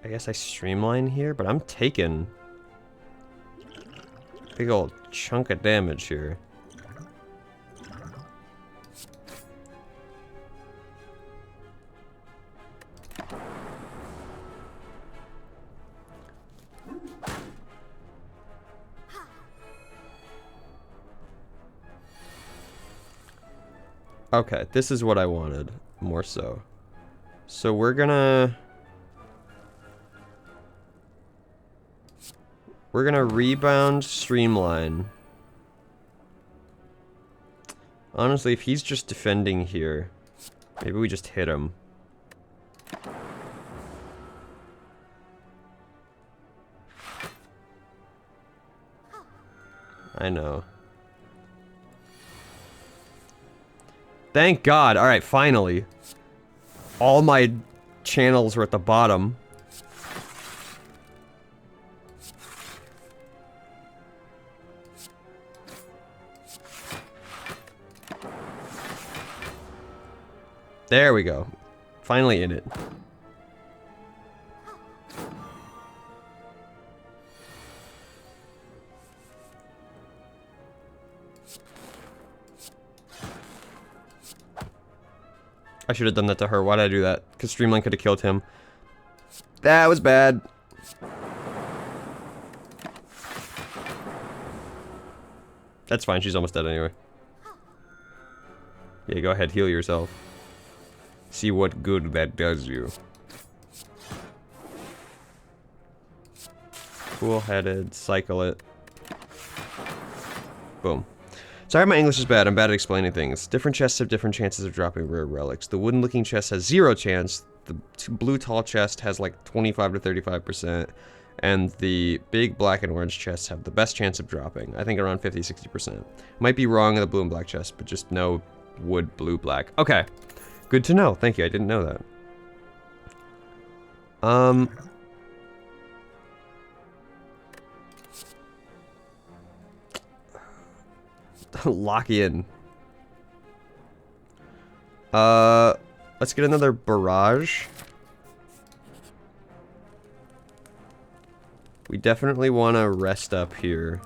guess I streamline here, but I'm taking a big old chunk of damage here. Okay, this is what I wanted, more so. So we're gonna rebound streamline. Honestly, if he's just defending here, maybe we just hit him. I know. Thank God. Alright, finally. All my channels were at the bottom. There we go. Finally in it. I should have done that to her. Why did I do that? Because Streamline could have killed him. That was bad. That's fine. She's almost dead anyway. Yeah, go ahead. Heal yourself. See what good that does you. Cool-headed. Cycle it. Boom. Sorry, my English is bad. I'm bad at explaining things. Different chests have different chances of dropping rare relics. The wooden-looking chest has 0 chance. The blue tall chest has like 25 to 35%. And the big black and orange chests have the best chance of dropping. I think around 50-60%. Might be wrong in the blue and black chest, but just no wood, blue, black. Okay. Good to know. Thank you. I didn't know that. Lock in. Let's get another barrage. We definitely want to rest up here.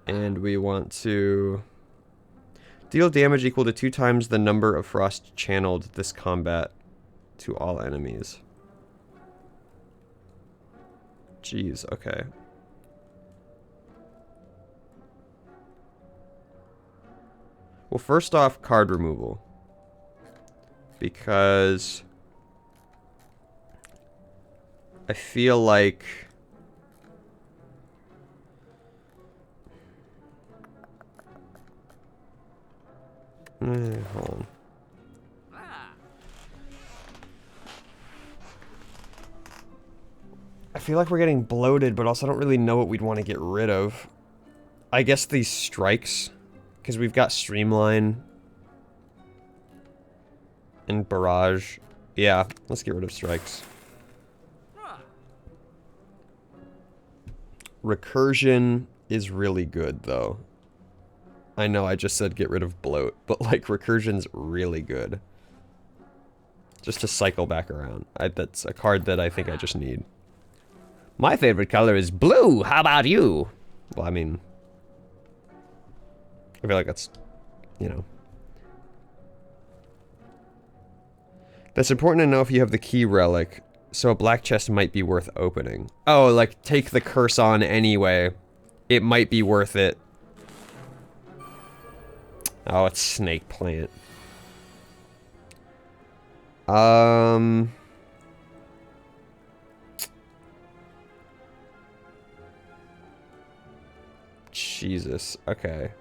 And we want to deal damage equal to 2 times the number of frost channeled this combat to all enemies. Jeez, okay. Well, first off, card removal. Because I feel like hold on. I feel like we're getting bloated, but also I don't really know what we'd want to get rid of. I guess these strikes, because we've got Streamline and Barrage. Yeah, let's get rid of strikes. Recursion is really good, though. I know I just said get rid of bloat, but like Recursion's really good. Just to cycle back around. That's a card that I think I just need. My favorite color is blue. How about you? Well, I mean, I feel like that's, you know. That's important to know if you have the key relic, so a black chest might be worth opening. Oh, like, take the curse on anyway. It might be worth it. Oh, it's snake plant. Jesus, okay.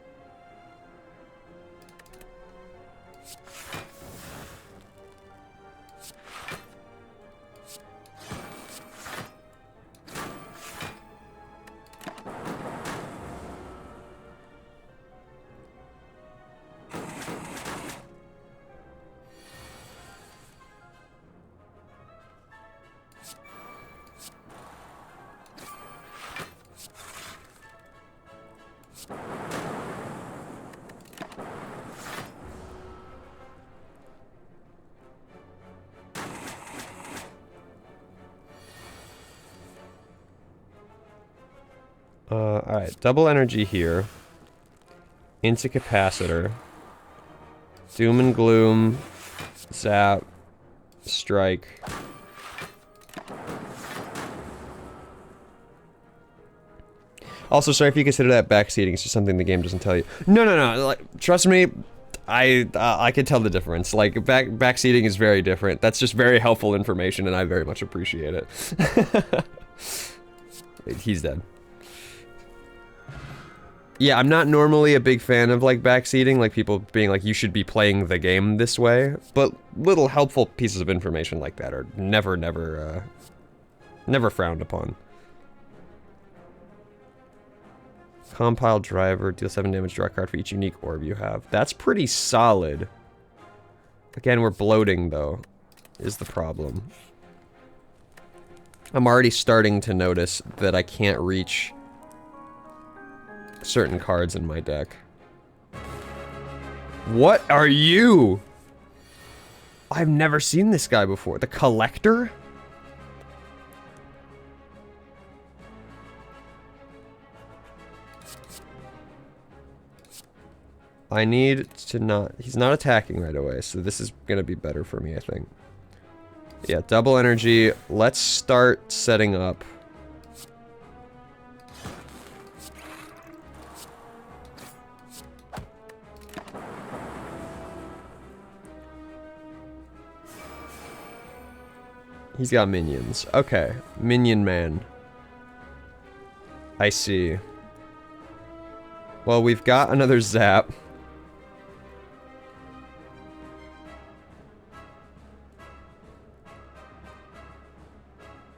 Alright, double energy here. Into capacitor. Doom and gloom. Zap. Strike. Also, sorry if you consider that backseating. It's just something the game doesn't tell you. No, no, no. Like, trust me, I can tell the difference. Like, backseating is very different. That's just very helpful information, and I very much appreciate it. He's dead. Yeah, I'm not normally a big fan of, like, backseating, like, people being like, you should be playing the game this way, but little helpful pieces of information like that are never frowned upon. Compile driver, deal 7 damage, draw a card for each unique orb you have. That's pretty solid. Again, we're bloating, though, is the problem. I'm already starting to notice that I can't reach certain cards in my deck. What are you? I've never seen this guy before. The Collector? I need to not... He's not attacking right away, so this is gonna be better for me, I think. Yeah, double energy. Let's start setting up. He's got minions. Okay. Minion man. I see. Well, we've got another zap.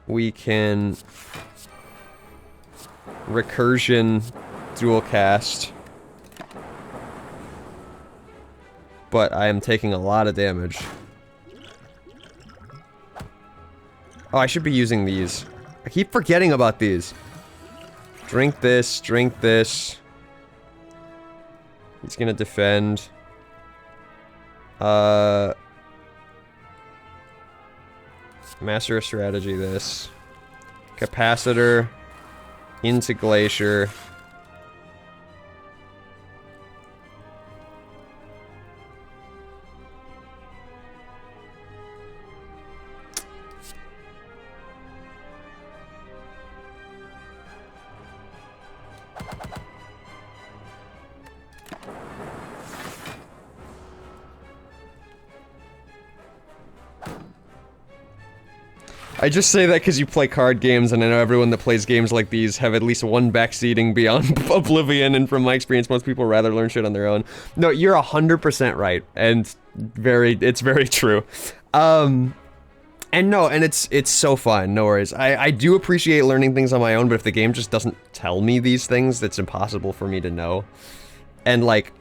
We can recursion dual cast. But I am taking a lot of damage. Oh, I should be using these. I keep forgetting about these. Drink this, drink this. He's gonna defend. Master of strategy this. Capacitor. Into Glacier. I just say that because you play card games, and I know everyone that plays games like these have at least one backseating beyond Oblivion, and from my experience, most people rather learn shit on their own. No, you're 100% right, and it's very true. And it's so fun, no worries. I do appreciate learning things on my own, but if the game just doesn't tell me these things, it's impossible for me to know. And, like,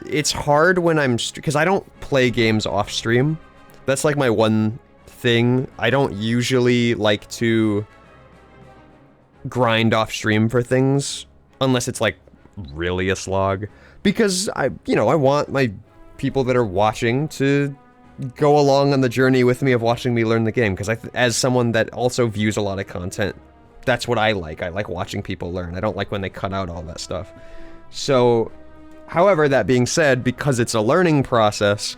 it's hard when because I don't play games off-stream. That's, like, my one thing. I don't usually like to grind off stream for things unless it's like really a slog, because I want my people that are watching to go along on the journey with me of watching me learn the game, because as someone that also views a lot of content, that's what I like watching people learn. I don't like when they cut out all that stuff. So, however, that being said, because it's a learning process,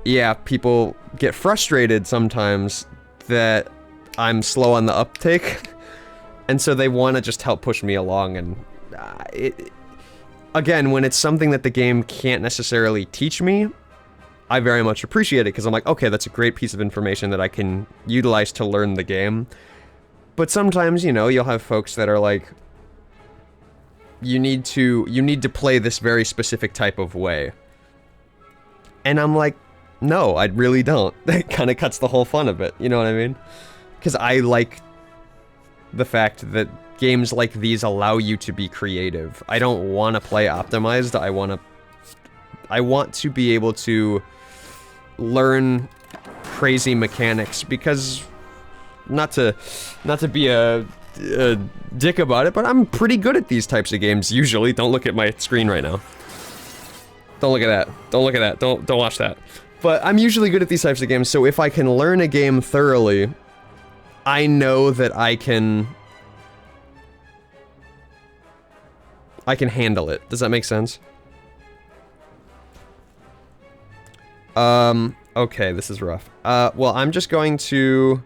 yeah, people get frustrated sometimes that I'm slow on the uptake, and so they want to just help push me along, and again, when it's something that the game can't necessarily teach me, I very much appreciate it, because I'm like, okay, that's a great piece of information that I can utilize to learn the game. But sometimes, you'll have folks that are like, you need to play this very specific type of way. And I'm like, no, I really don't. That kind of cuts the whole fun of it, you know what I mean? Because I like the fact that games like these allow you to be creative. I don't want to play optimized. I want to be able to learn crazy mechanics, because not to be a dick about it, but I'm pretty good at these types of games usually. Don't look at my screen right now. Don't look at that. Don't look at that. Don't watch that. But I'm usually good at these types of games, so if I can learn a game thoroughly, I know that I can handle it. Does that make sense? Okay, this is rough. Well, I'm just going to...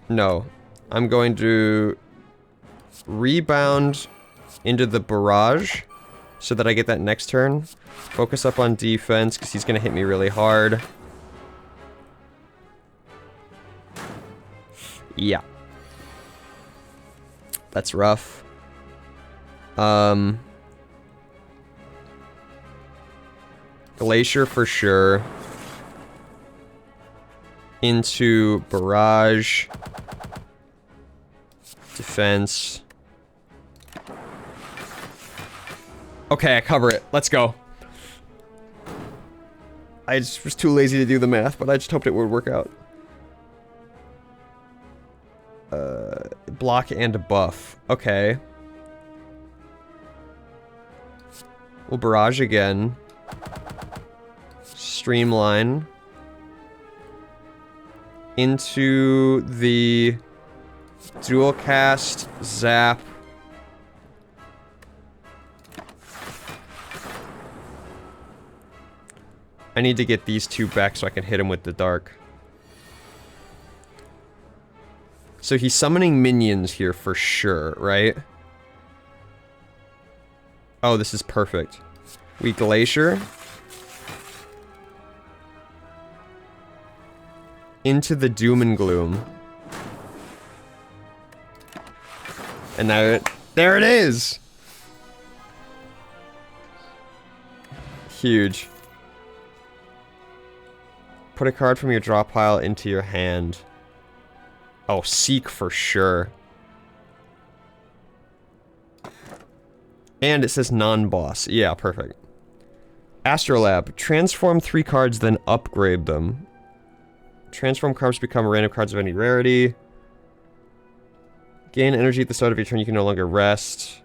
No. I'm going to rebound into the barrage so that I get that next turn. Focus up on defense, because he's going to hit me really hard. Yeah. That's rough. Glacier for sure. Into barrage. Defense. Okay, I cover it. Let's go. I just was too lazy to do the math, but I just hoped it would work out. Block and a buff. Okay. We'll barrage again. Streamline. Into the dual cast, zap. I need to get these two back so I can hit him with the dark. So he's summoning minions here for sure, right? Oh, this is perfect. We Glacier. into the doom and gloom. And now there it is! Huge. Put a card from your draw pile into your hand. Oh, seek for sure. And it says non-boss. Yeah, perfect. Astrolab. Transform 3 cards, then upgrade them. Transform cards become random cards of any rarity. Gain energy at the start of your turn, you can no longer rest.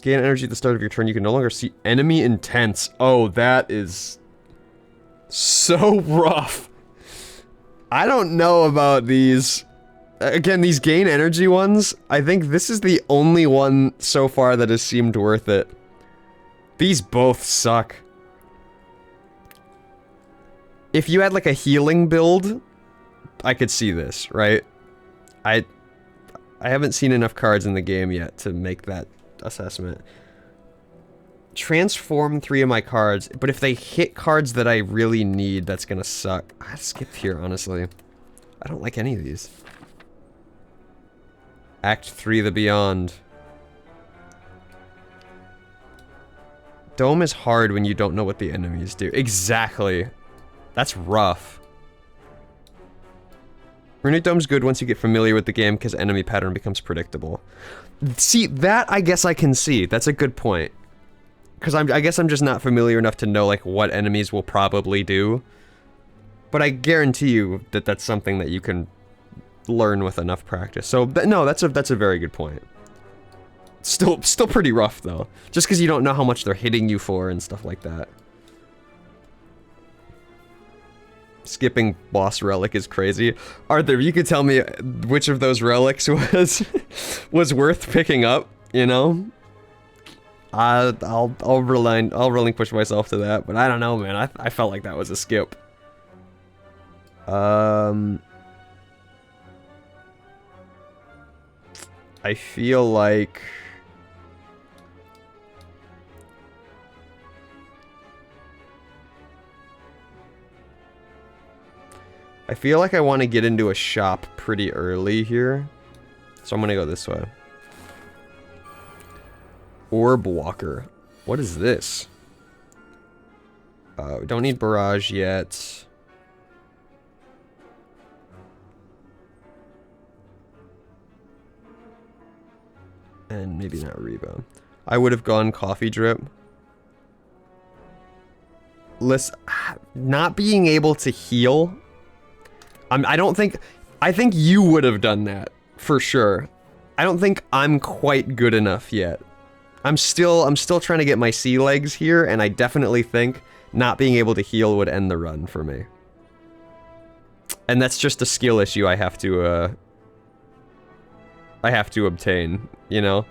Gain energy at the start of your turn, you can no longer see enemy intents. Oh, that is so rough. I don't know about these. Again, these gain energy ones, I think this is the only one so far that has seemed worth it. These both suck. If you had like a healing build, I could see this, right? I haven't seen enough cards in the game yet to make that assessment. Transform 3 of my cards, but if they hit cards that I really need, that's gonna suck. I skipped here, honestly. I don't like any of these. Act 3, the Beyond. Dome is hard when you don't know what the enemies do. Exactly. That's rough. Runic Dome's good once you get familiar with the game because enemy pattern becomes predictable. See, that I guess I can see. That's a good point. Because I guess I'm just not familiar enough to know like what enemies will probably do. But I guarantee you that that's something that you can learn with enough practice. So no, that's a very good point. Still pretty rough though. Just because you don't know how much they're hitting you for and stuff like that. Skipping boss relic is crazy. Arthur, you could tell me which of those relics was worth picking up, you know? I'll relinquish myself to that, but I don't know, man. I felt like that was a skip. I feel like I want to get into a shop pretty early here. So I'm gonna go this way. Orb Walker. What is this? We don't need Barrage yet. And maybe not Reba. I would have gone Coffee Drip. Listen, not being able to heal. I think you would have done that, for sure. I don't think I'm quite good enough yet. I'm still trying to get my sea legs here, and I definitely think not being able to heal would end the run for me. And that's just a skill issue I have to obtain, you know?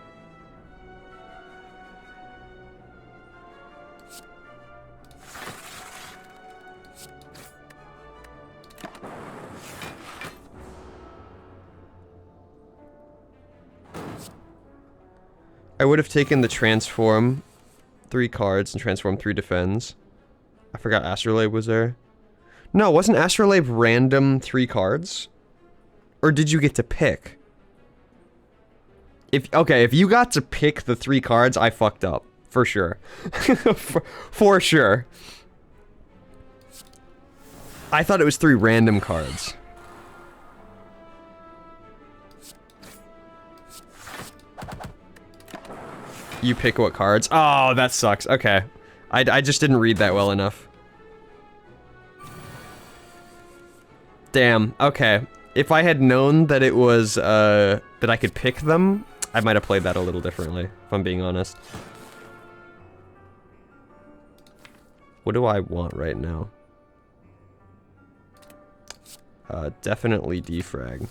I would have taken the transform 3 cards and transform 3 defends. I forgot Astrolabe was there. No, wasn't Astrolabe random 3 cards? Or did you get to pick? If you got to pick the 3 cards, I fucked up. For sure. for sure. I thought it was 3 random cards. You pick what cards? Oh, that sucks. Okay. I just didn't read that well enough. Damn. Okay. If I had known that it was, that I could pick them, I might have played that a little differently, if I'm being honest. What do I want right now? Definitely defrag.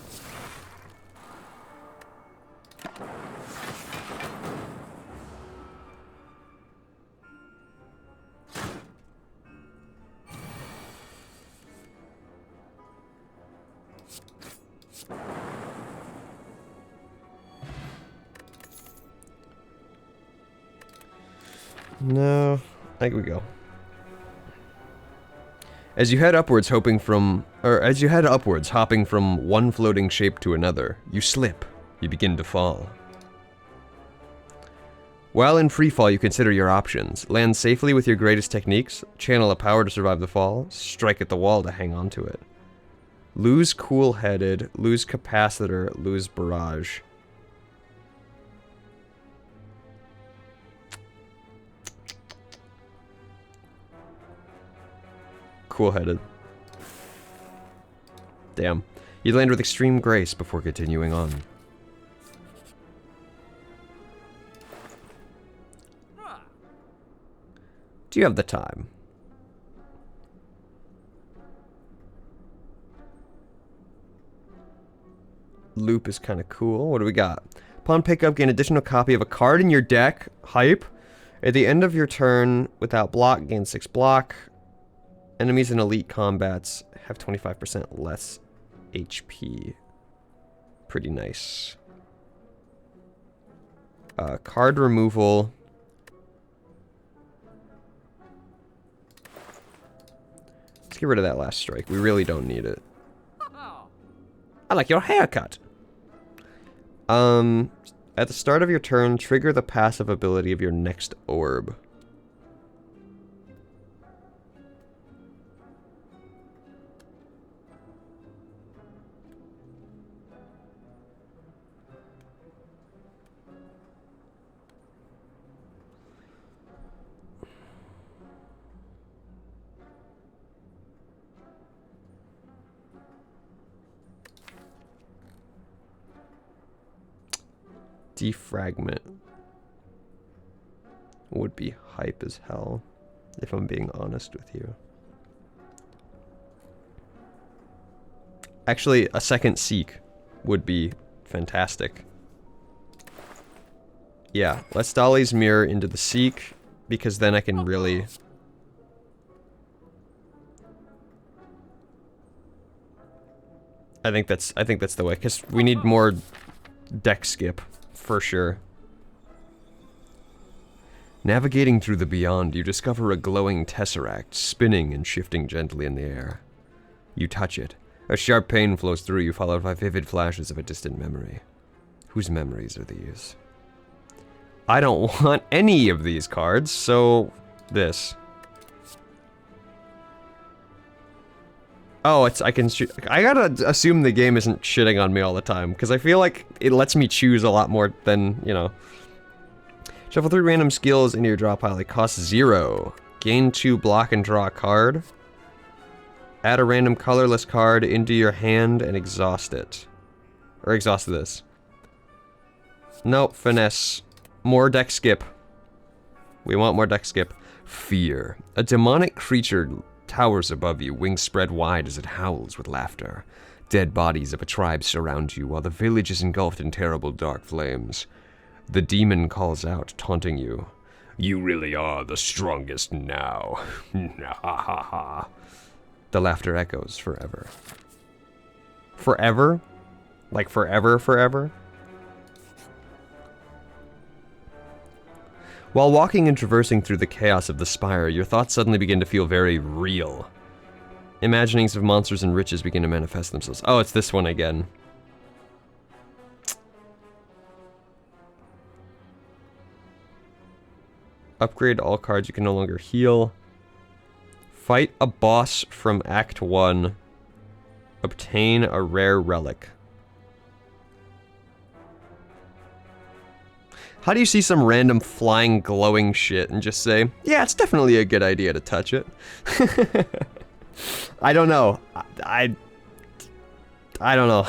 No, I think we go. As you head upwards, hopping from one floating shape to another, you slip. You begin to fall. While in free fall, you consider your options. Land safely with your greatest techniques, channel a power to survive the fall, strike at the wall to hang on to it. Lose cool-headed, lose capacitor, lose barrage. Cool-headed. Damn. You land with extreme grace before continuing on. Do you have the time? Loop is kind of cool. What do we got? Upon pickup, gain additional copy of a card in your deck. Hype. At the end of your turn, without block, gain 6 block. Enemies in elite combats have 25% less HP. Pretty nice. Card removal. Let's get rid of that last strike. We really don't need it. I like your haircut. At the start of your turn, trigger the passive ability of your next orb. Defragment would be hype as hell, if I'm being honest with you. Actually, a second Seek would be fantastic. Yeah, let's Dolly's Mirror into the Seek, because then I can really... I think that's the way, because we need more deck skip. For sure. Navigating through the beyond, you discover a glowing tesseract, spinning and shifting gently in the air. You touch it. A sharp pain flows through you, followed by vivid flashes of a distant memory. Whose memories are these? I don't want any of these cards, so... this. Oh, I can shoot. I gotta assume the game isn't shitting on me all the time, because I feel like it lets me choose a lot more than, you know. Shuffle 3 random skills into your draw pile. They cost 0. Gain 2, block and draw a card. Add a random colorless card into your hand and exhaust it. Or exhaust this. Nope, finesse. More deck skip. We want more deck skip. Fear. A demonic creature towers above you, wings spread wide as it howls with laughter. Dead bodies of a tribe surround you, while the village is engulfed in terrible dark flames. The demon calls out, taunting you. You really are the strongest now. Ha ha ha. The laughter echoes forever. Forever? Like forever, forever? While walking and traversing through the chaos of the spire, your thoughts suddenly begin to feel very real. Imaginings of monsters and riches begin to manifest themselves. Oh, it's this one again. Upgrade all cards you can no longer heal. Fight a boss from Act 1. Obtain a rare relic. How do you see some random flying glowing shit and just say, yeah, it's definitely a good idea to touch it? I don't know. I don't know.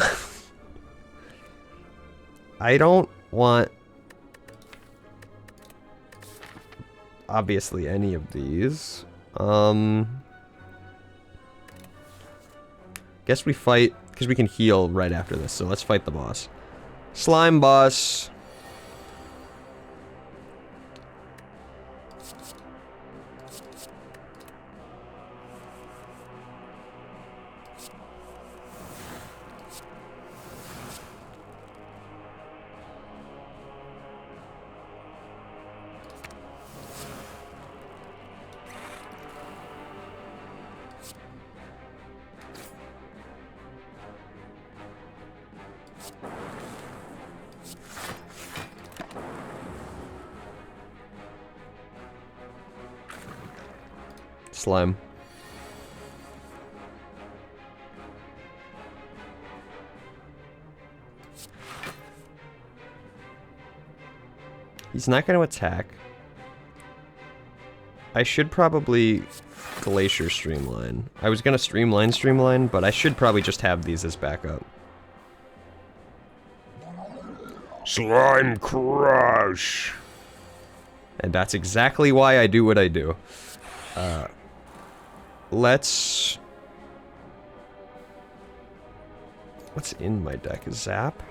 I don't want obviously any of these. Guess we fight because we can heal right after this, so let's fight the boss. Slime boss. slime. He's not going to attack. I should probably Glacier Streamline. I was going to Streamline, but I should probably just have these as backup. Slime Crush! And that's exactly why I do what I do. Let's... What's in my deck? Zap?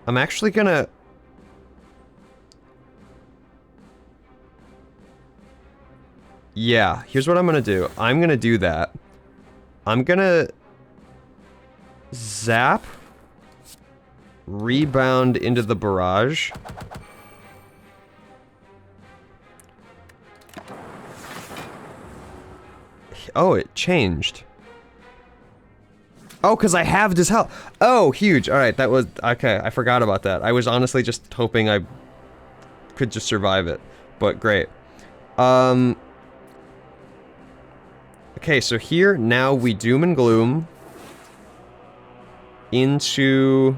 I'm actually gonna... Yeah, here's what I'm gonna do. I'm gonna do that. I'm gonna... Zap. Rebound into the barrage. Oh, it changed. Oh, because I halved his health. Oh, huge. Alright, that was... Okay, I forgot about that. I was honestly just hoping I could just survive it. But great. Okay, so here, now we Doom and Gloom into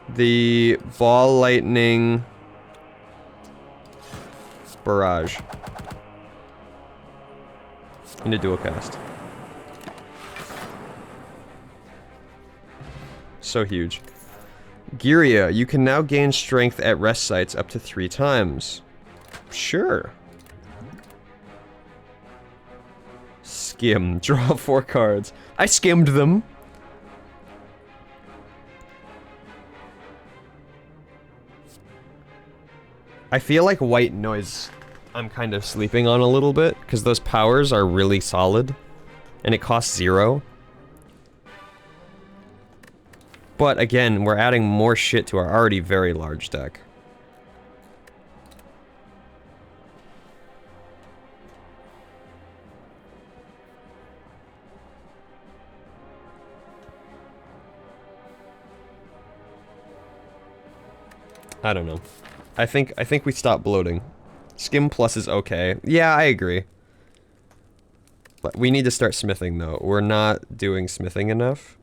the Ball Lightning Barrage. Into dual cast. So huge. Giria, you can now gain strength at rest sites up to 3 times. Sure. Skim. Draw 4 cards. I skimmed them. I feel like white noise I'm kind of sleeping on a little bit, because those powers are really solid. And it costs 0. But again, we're adding more shit to our already very large deck. I don't know. I think we stop bloating. Skim plus is okay. Yeah, I agree. But we need to start smithing though. We're not doing smithing enough.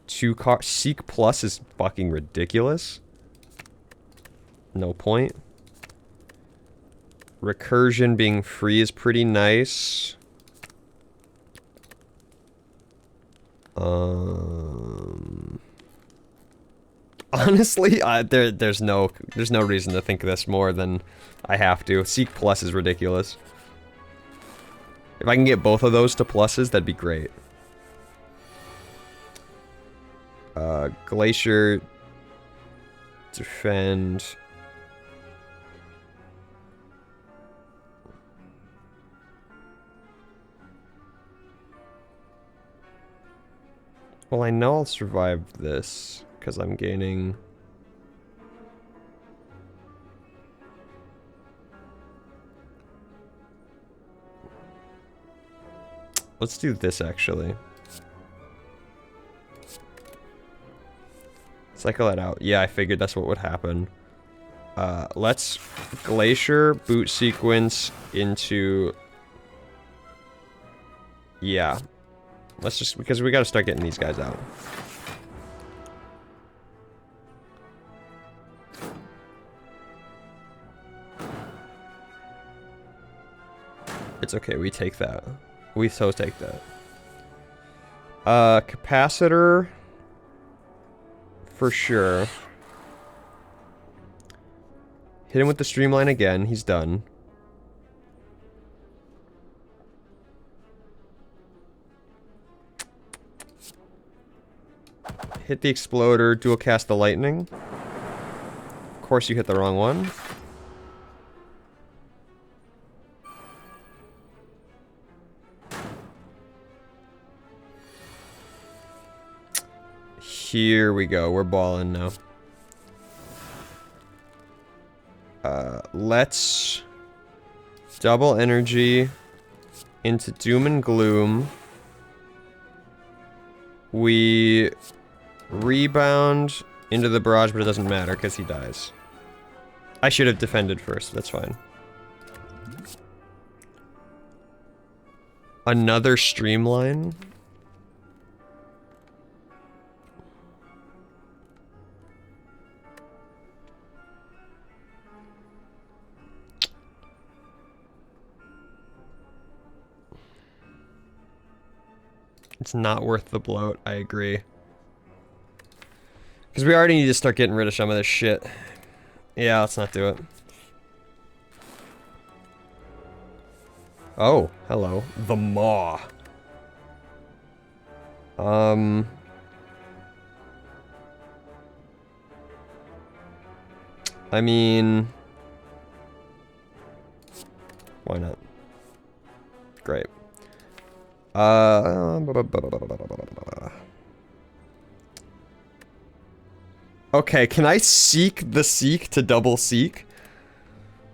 2 car Seek plus is fucking ridiculous. No point. Recursion being free is pretty nice. Honestly, there's no reason to think this more than I have to. Seek plus is ridiculous. If I can get both of those to pluses, that'd be great. Glacier, defend. Well, I know I'll survive this, because I'm gaining... Let's do this, actually. Cycle that out. Yeah, I figured that's what would happen. Let's Glacier boot sequence into... Yeah. Let's just... Because we gotta start getting these guys out. It's okay, we take that. We so take that. Capacitor... For sure. Hit him with the Streamline again. He's done. Hit the Exploder. Dual cast the Lightning. Of course you hit the wrong one. Here we go. We're balling now. Let's double energy into Doom and Gloom. We rebound into the barrage, but it doesn't matter because he dies. I should have defended first, that's fine. Another streamline? It's not worth the bloat, I agree. Because we already need to start getting rid of some of this shit. Yeah, let's not do it. Oh, hello. The Maw. I mean... why not? Great. Okay, can I seek the seek to double seek?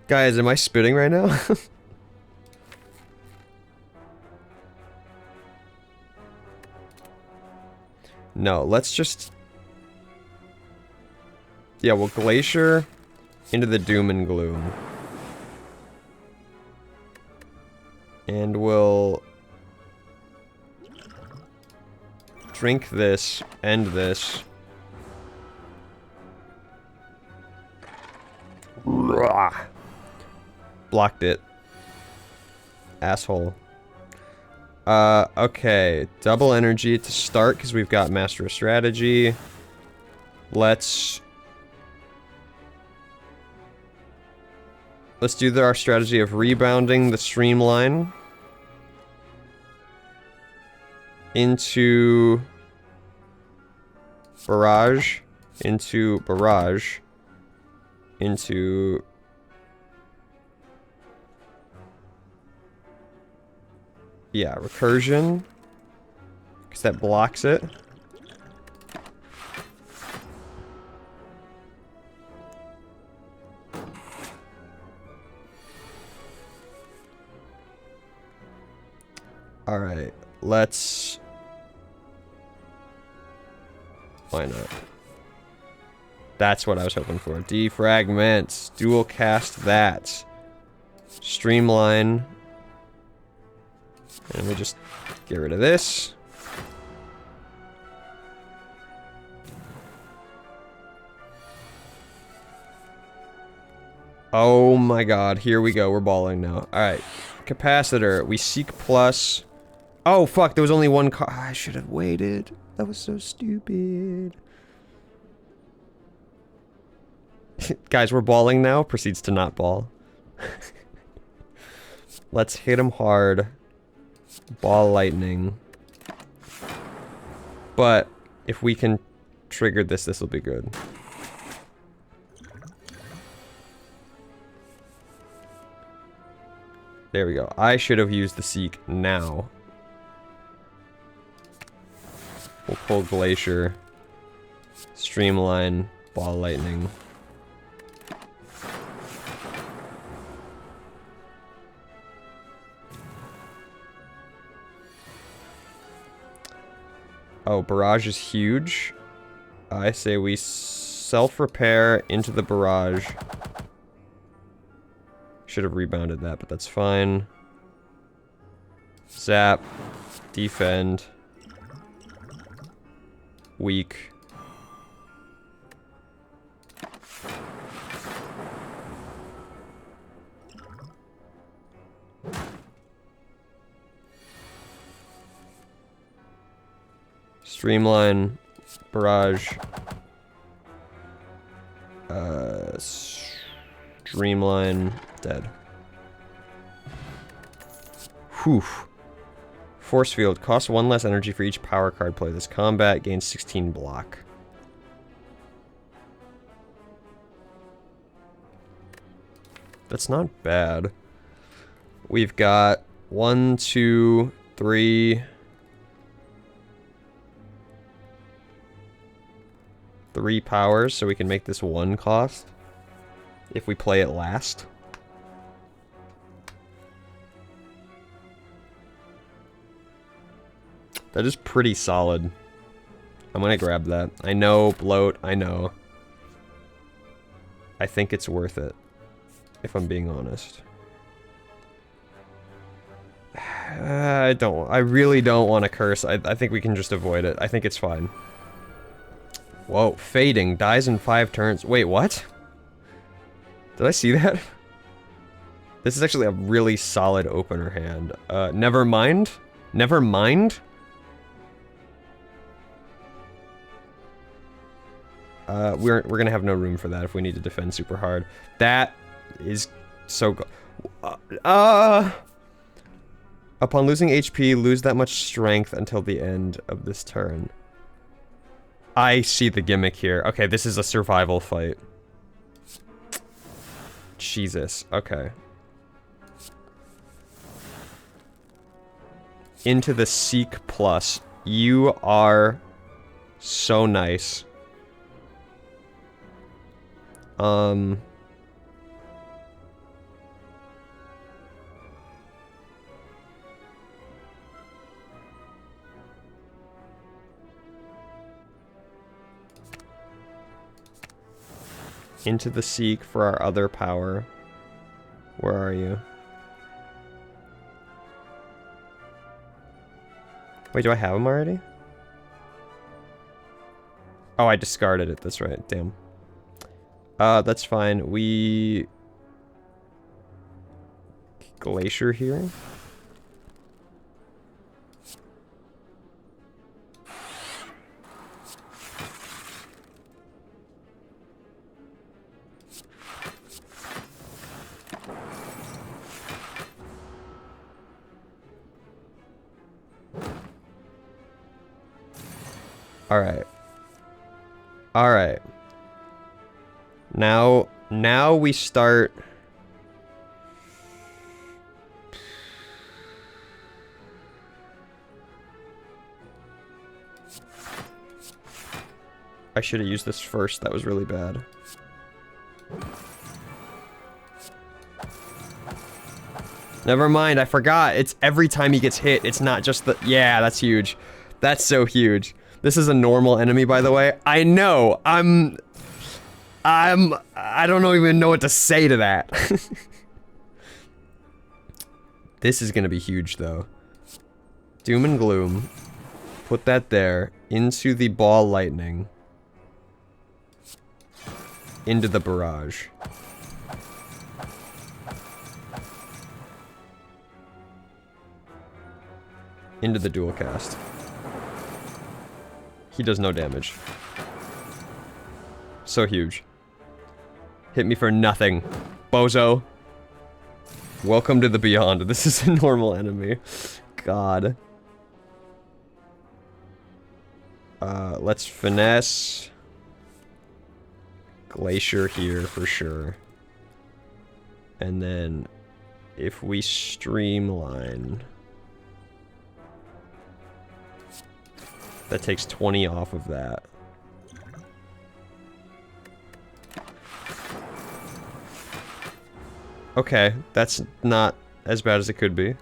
Guys, am I spitting right now? No, let's just... yeah, we'll Glacier into the Doom and Gloom. And we'll... drink this, end this. Blocked it. Asshole. Okay. Double energy to start, because we've got Master of Strategy. Let's do our strategy of rebounding the streamline into barrage, into barrage, into yeah, recursion, because that blocks it. Alright, let's... why not? That's what I was hoping for. Defragment. Dual cast that. Streamline. And we just get rid of this. Oh my god, here we go. We're balling now. Alright. Capacitor. We seek plus... oh fuck, there was only one car. I should have waited. That was so stupid. Guys, we're balling now. Proceeds to not ball. Let's hit him hard. Ball lightning. But if we can trigger this, this will be good. There we go. I should have used the Seek now. We'll pull Glacier. Streamline. Ball lightning. Oh, barrage is huge. I say we self-repair into the barrage. Should have rebounded that, but that's fine. Zap. Defend. Weak. Streamline, barrage, streamline, dead. Whew. Force field, costs 1 less energy for each power card play this combat, gains 16 block. That's not bad. We've got 1, 2, 3... 3 powers, so we can make this 1 cost. If we play it last. That is pretty solid. I'm gonna grab that. I know, bloat, I know. I think it's worth it, if I'm being honest. I really don't want to curse. I think we can just avoid it. I think it's fine. Whoa, fading, dies in 5 turns. Wait, what? Did I see that? This is actually a really solid opener hand. Never mind? Never mind? We're gonna have no room for that if we need to defend super hard. That is so good. Upon losing HP, lose that much strength until the end of this turn. I see the gimmick here. Okay, this is a survival fight. Jesus, okay. Into the Seek Plus. You are so nice. Into the Seek for our other power. Where are you? Wait, do I have him already? Oh, I discarded it. That's right. Damn. That's fine. We... Glacier here? Alright. Alright. Now we start... I should have used this first. That was really bad. Never mind, I forgot. It's every time he gets hit. It's not just the... Yeah, that's huge. That's so huge. This is a normal enemy, by the way. I know. I don't even know what to say to that. This is gonna be huge, though. Doom and Gloom. Put that there. Into the Ball Lightning. Into the Barrage. Into the Dual Cast. He does no damage. So huge. Hit me for nothing. Bozo. Welcome to the Beyond. This is a normal enemy. God. Let's finesse. Glacier here for sure. And then if we streamline... That takes 20 off of that. Okay, that's not as bad as it could be.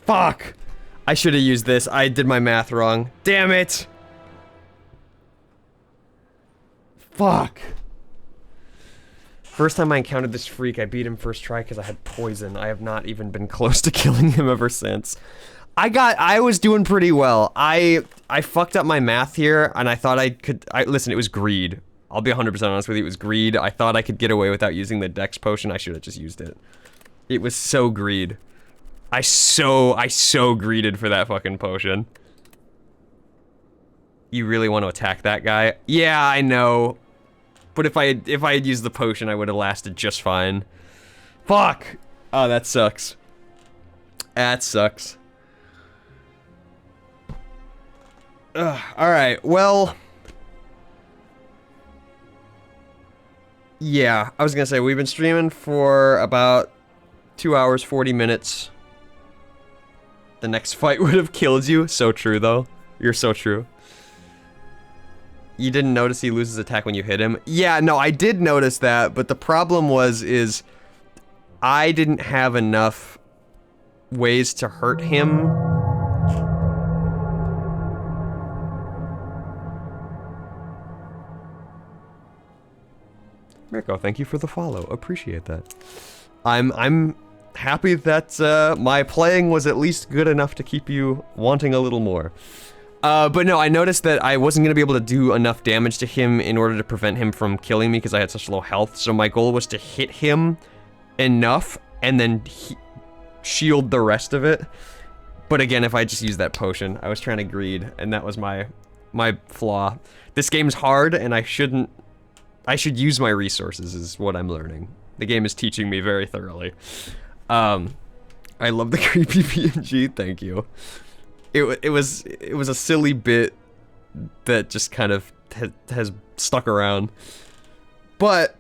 Fuck! I should have used this. I did my math wrong. Damn it! Fuck! First time I encountered this freak, I beat him first try because I had poison. I have not even been close to killing him ever since. I was doing pretty well. I fucked up my math here, and I thought I could... listen, it was greed. I'll be 100% honest with you, it was greed. I thought I could get away without using the Dex potion. I should have just used it. It was so greed. I so greeded for that fucking potion. You really want to attack that guy? Yeah, I know. But if I had used the potion, I would have lasted just fine. Fuck! Oh, that sucks. That sucks. Alright, well... Yeah, I was gonna say, we've been streaming for about 2 hours, 40 minutes. The next fight would have killed you. So true, though. You're so true. You didn't notice he loses attack when you hit him? Yeah, no, I did notice that, but the problem is I didn't have enough ways to hurt him. Mirko, thank you for the follow. Appreciate that. I'm happy that my playing was at least good enough to keep you wanting a little more. But no, I noticed that I wasn't going to be able to do enough damage to him in order to prevent him from killing me because I had such low health. So my goal was to hit him enough and then shield the rest of it. But again, if I just used that potion, I was trying to greed, and that was my flaw. This game's hard, and I should use my resources is what I'm learning. The game is teaching me very thoroughly. I love the creepy PNG, thank you. It was a silly bit that just kind of has stuck around. But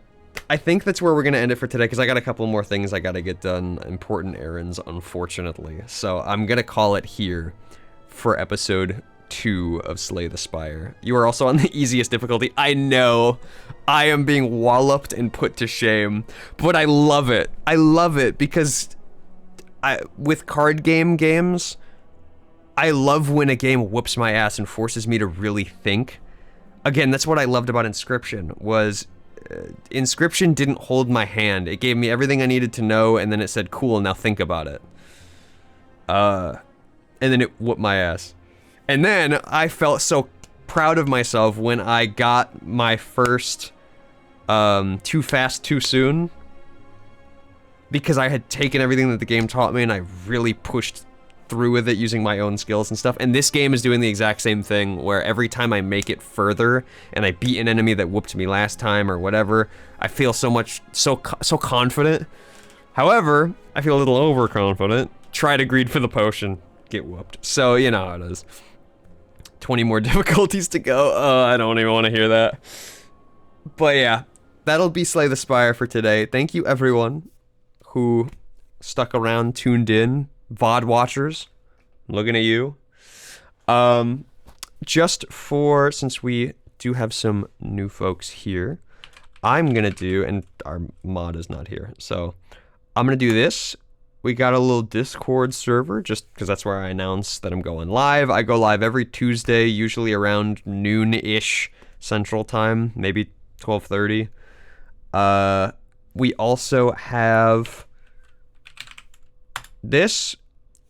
I think that's where we're gonna end it for today, because I got a couple more things I gotta get done, important errands, unfortunately. So I'm gonna call it here for episode 2 of Slay the Spire. You are also on the easiest difficulty. I know. I am being walloped and put to shame, but I love it. I love it because with card games, I love when a game whoops my ass and forces me to really think. Again, that's what I loved about Inscription, was Inscription didn't hold my hand. It gave me everything I needed to know, and then it said, cool, now think about it. And then it whooped my ass. And then I felt so proud of myself when I got my first Too Fast, Too Soon. Because I had taken everything that the game taught me and I really pushed through with it using my own skills and stuff. And this game is doing the exact same thing, where every time I make it further and I beat an enemy that whooped me last time or whatever, I feel so confident. However, I feel a little overconfident. Try to greed for the potion, get whooped. So, you know how it is. 20 more difficulties to go. Oh, I don't even want to hear that. But yeah, that'll be Slay the Spire for today. Thank you everyone who stuck around, tuned in. VOD watchers, I'm looking at you. Just for, since we do have some new folks here, I'm gonna do, and our mod is not here, so I'm gonna do this. We got a little Discord server, just because that's where I announce that I'm going live. I go live every Tuesday, usually around noon-ish Central Time, maybe 12:30. We also have this.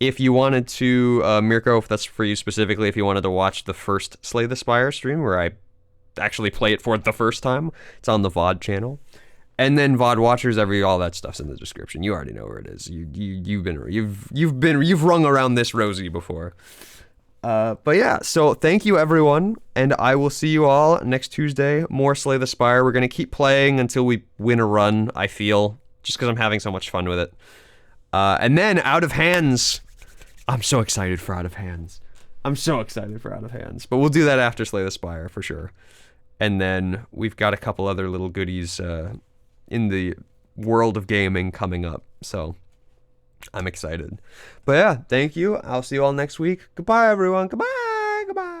If you wanted to, Mirko, if that's for you specifically, if you wanted to watch the first Slay the Spire stream, where I actually play it for the first time, it's on the VOD channel. And then VOD watchers, all that stuff's in the description. You already know where it is. You've rung around this rosy before. But yeah, so thank you everyone, and I will see you all next Tuesday. More Slay the Spire. We're gonna keep playing until we win a run, I feel, just because I'm having so much fun with it. And then Out of Hands. I'm so excited for Out of Hands. I'm so excited for Out of Hands. But we'll do that after Slay the Spire for sure. And then we've got a couple other little goodies in the world of gaming coming up. So I'm excited. But yeah, thank you. I'll see you all next week. Goodbye, everyone. Goodbye. Goodbye.